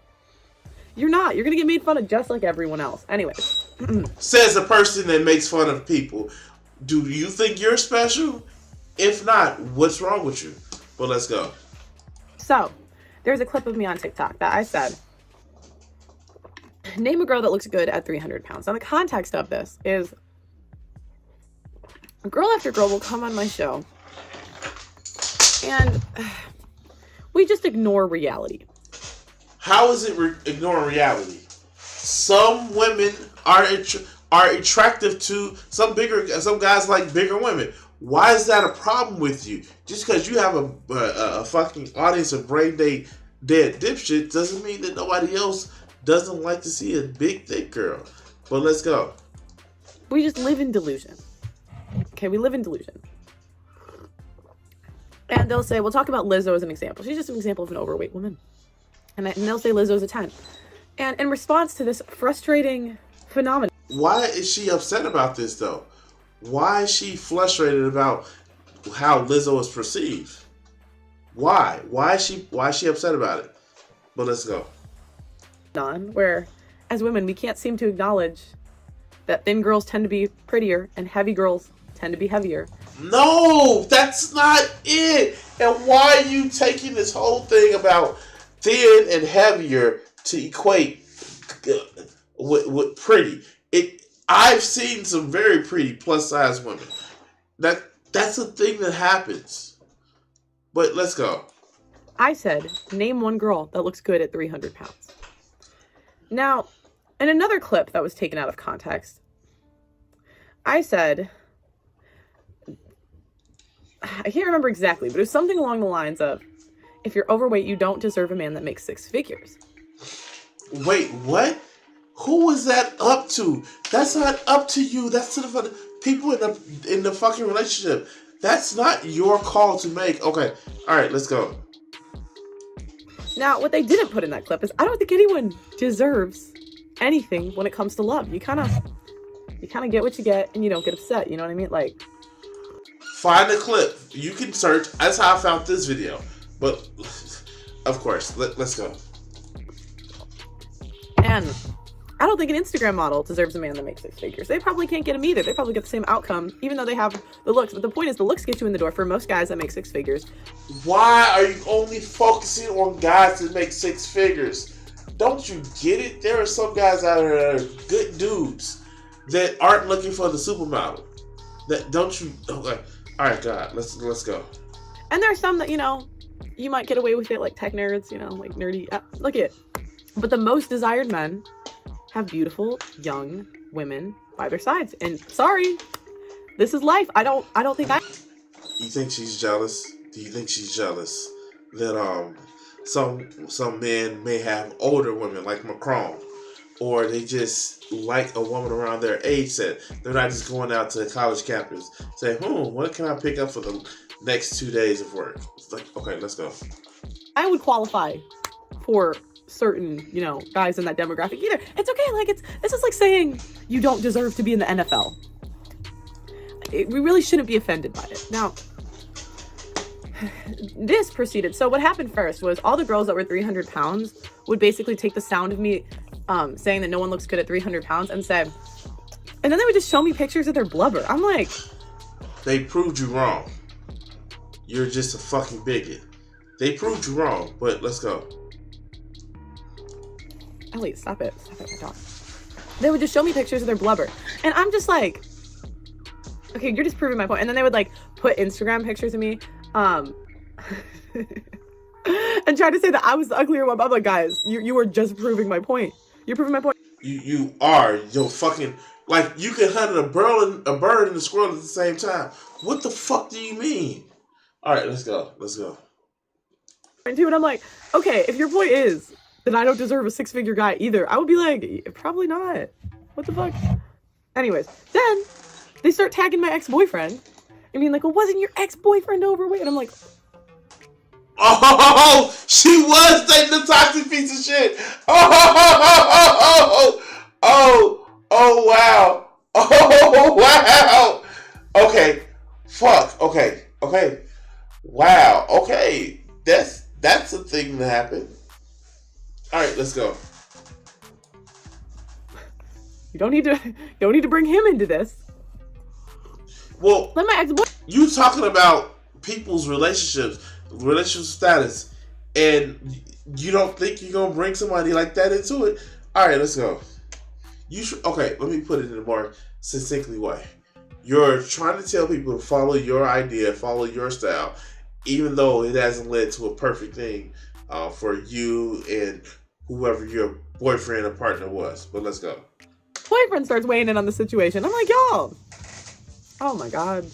you're not. You're going to get made fun of just like everyone else. Anyways. Says a person that makes fun of people. Do you think you're special? If not, what's wrong with you? Well, let's go. So, there's a clip of me on TikTok that I said, name a girl that looks good at 300 pounds. Now, the context of this is girl after girl will come on my show and we just ignore reality. How is it ignoring reality? Some women are attractive to some guys like bigger women. Why is that a problem with you? Just because you have a fucking audience of brain dead dipshit doesn't mean that nobody else doesn't like to see a big, thick girl. But let's go. We just live in delusion. Okay, we live in delusion. And they'll say, we'll talk about Lizzo as an example. She's just an example of an overweight woman. And they'll say Lizzo's a 10. And in response to this frustrating phenomenon. Why is she upset about this, though? Why is she frustrated about how Lizzo is perceived? Why? Why is she upset about it? But let's go. Where as women, we can't seem to acknowledge that thin girls tend to be prettier and heavy girls tend to be heavier. No, that's not it. And why are you taking this whole thing about thin and heavier to equate with pretty? I've seen some very pretty plus size women. That's a thing that happens. But let's go. I said, name one girl that looks good at 300 pounds. Now, in another clip that was taken out of context, I said, I can't remember exactly, but it was something along the lines of, if you're overweight, you don't deserve a man that makes 6 figures. Wait, what? Who is that up to? That's not up to you. That's to the people in the fucking relationship. That's not your call to make. Okay, all right, let's go. Now, what they didn't put in that clip is, I don't think anyone deserves anything when it comes to love. You kind of get what you get, and you don't get upset. You know what I mean? Like, find the clip. You can search. That's how I found this video. But of course, let's go. And I don't think an Instagram model deserves a man that makes 6 figures. They probably can't get him either. They probably get the same outcome, even though they have the looks. But the point is, the looks get you in the door for most guys that make 6 figures. Why are you only focusing on guys that make 6 figures? Don't you get it? There are some guys out there that are good dudes that aren't looking for the supermodel. That don't you? Okay, all right, God, let's go. And there are some that, you know, you might get away with it, like tech nerds, you know, like nerdy. Look at it. But the most desired men have beautiful young women by their sides. And sorry, this is life. I don't think You think she's jealous? Do you think she's jealous that some men may have older women like Macron, or they just like a woman around their age set? They're not just going out to the college campus say, what can I pick up for the next 2 days of work? It's like, okay, let's go. I would qualify for certain, you know, guys in that demographic either. It's okay. Like, this is like saying you don't deserve to be in the NFL. We really shouldn't be offended by it. Now, this proceeded. So what happened first was all the girls that were 300 pounds would basically take the sound of me saying that no one looks good at 300 pounds and say, and then they would just show me pictures of their blubber. I'm like, they proved you wrong. You're just a fucking bigot. They proved you wrong, but let's go. Elliot, stop it, my dog. They would just show me pictures of their blubber. And I'm just like, okay, you're just proving my point. And then they would like put Instagram pictures of me and try to say that I was the uglier one. I'm like, guys, you are just proving my point. You're proving my point. You are. You're fucking, like, you can hunt a bird and a squirrel at the same time. What the fuck do you mean? All right, let's go. And I'm like, okay, if your point is that I don't deserve a 6-figure guy either, I would be like, probably not. What the fuck? Anyways, then they start tagging my ex-boyfriend and being like, well, wasn't your ex-boyfriend overweight? And I'm like, oh, she was dating the toxic piece of shit. Oh, wow. Oh, wow. Okay. Fuck. Okay. Wow. Okay. That's a thing that happened. All right, let's go. You don't need to bring him into this. Well, let my ex-boy. You talking about people's relationship status, and you don't think you're gonna bring somebody like that into it? All right, let's go. You should. Okay, let me put it in a more succinctly way. You're trying to tell people to follow your idea, follow your style, even though it hasn't led to a perfect thing for you and whoever your boyfriend or partner was. But let's go. Boyfriend starts weighing in on the situation. I'm like, y'all, oh my god.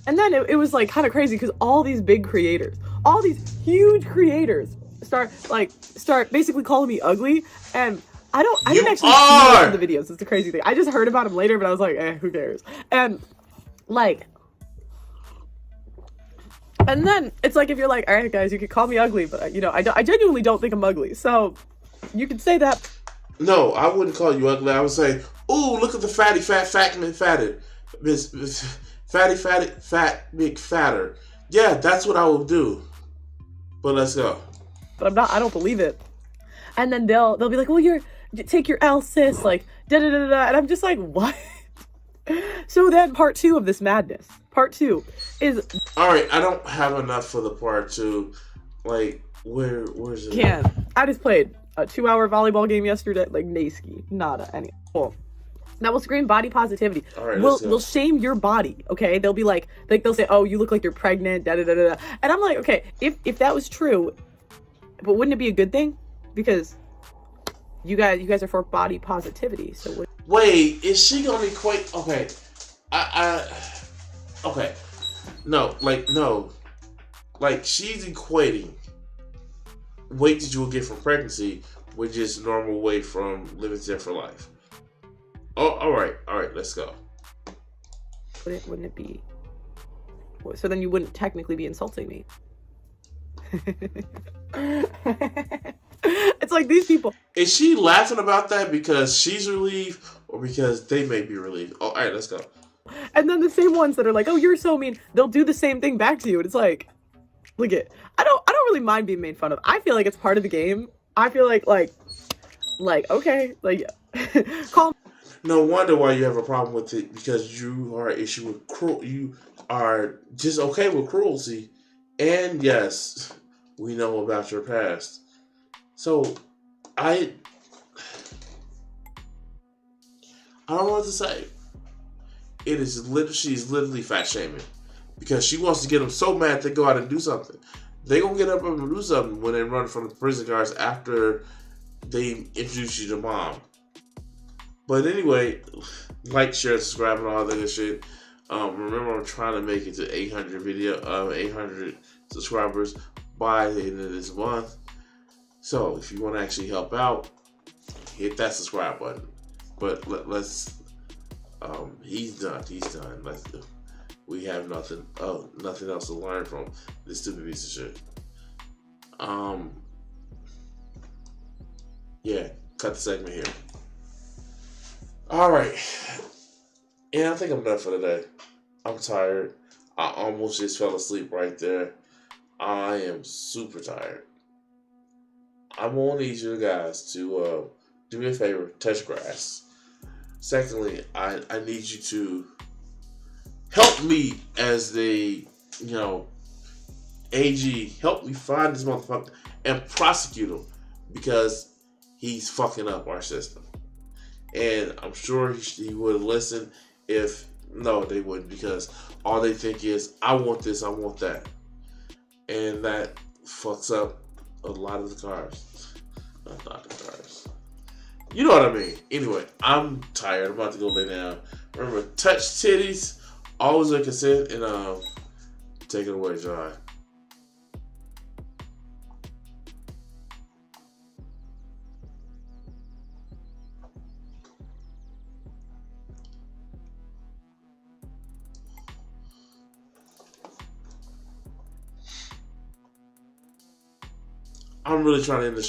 And then it was like kind of crazy because all these big creators, all these huge creators start basically calling me ugly. And I didn't actually see the videos. It's a crazy thing. I just heard about them later, but I was like, who cares? And like, and then it's like, if you're like, all right, guys, you can call me ugly, but you know, I genuinely don't think I'm ugly. So you can say that. No, I wouldn't call you ugly. I would say, ooh, look at the fatty, fatted. Fat, big fatter. Yeah, that's what I will do. But let's go. But I don't believe it. And then they'll be like, well, you're take your L, sis, like, da-da-da-da, and I'm just like, what? So then part 2 of this madness, part 2 is... Alright, I don't have enough for the part 2. Like, where's it? Can't. I just played a 2-hour volleyball game yesterday, like, Naski, nada, any. Cool. That will scream body positivity. Alright, We'll shame your body, okay? They'll be like, they'll say, oh, you look like you're pregnant, da-da-da-da. And I'm like, okay, if that was true, but wouldn't it be a good thing? Because you guys are for body positivity, so... Wait, is she gonna equate? Okay, okay, no, like she's equating weight that you will get from pregnancy with just normal weight from living there for life. Oh, all right, let's go. Wouldn't it be? So then you wouldn't technically be insulting me. It's like these people. Is she laughing about that because she's relieved or because they may be relieved? Oh, all right, let's go. And then the same ones that are like, oh, you're so mean, they'll do the same thing back to you. And it's like, look it. I don't really mind being made fun of. I feel like it's part of the game. I feel like okay, like call. No wonder why you have a problem with it, because you are an issue with you are just okay with cruelty. And yes, we know about your past. So, I don't know what to say. She's literally fat shaming. Because she wants to get them so mad they go out and do something. They gonna get up and do something when they run from the prison guards after they introduce you to mom. But anyway, like, share, subscribe, and all that good shit. Remember, I'm trying to make it to 800 subscribers by the end of this month. So if you want to actually help out, hit that subscribe button. But let's. He's done. Let's do. We have nothing else to learn from this stupid piece of shit. Yeah, cut the segment here. All right. And I think I'm done for today. I'm tired. I almost just fell asleep right there. I am super tired. I'm gonna need you guys to do me a favor, touch grass. Secondly, I need you to help me as the, AG. Help me find this motherfucker and prosecute him, because he's fucking up our system. And I'm sure he would listen if... No, they wouldn't, because all they think is, I want this, I want that. And that fucks up a lot of the cars. Not the cars. You know what I mean. Anyway, I'm tired. I'm about to go lay down. Remember, touch titties, always with consent, and take it away, John. I'm really trying to end this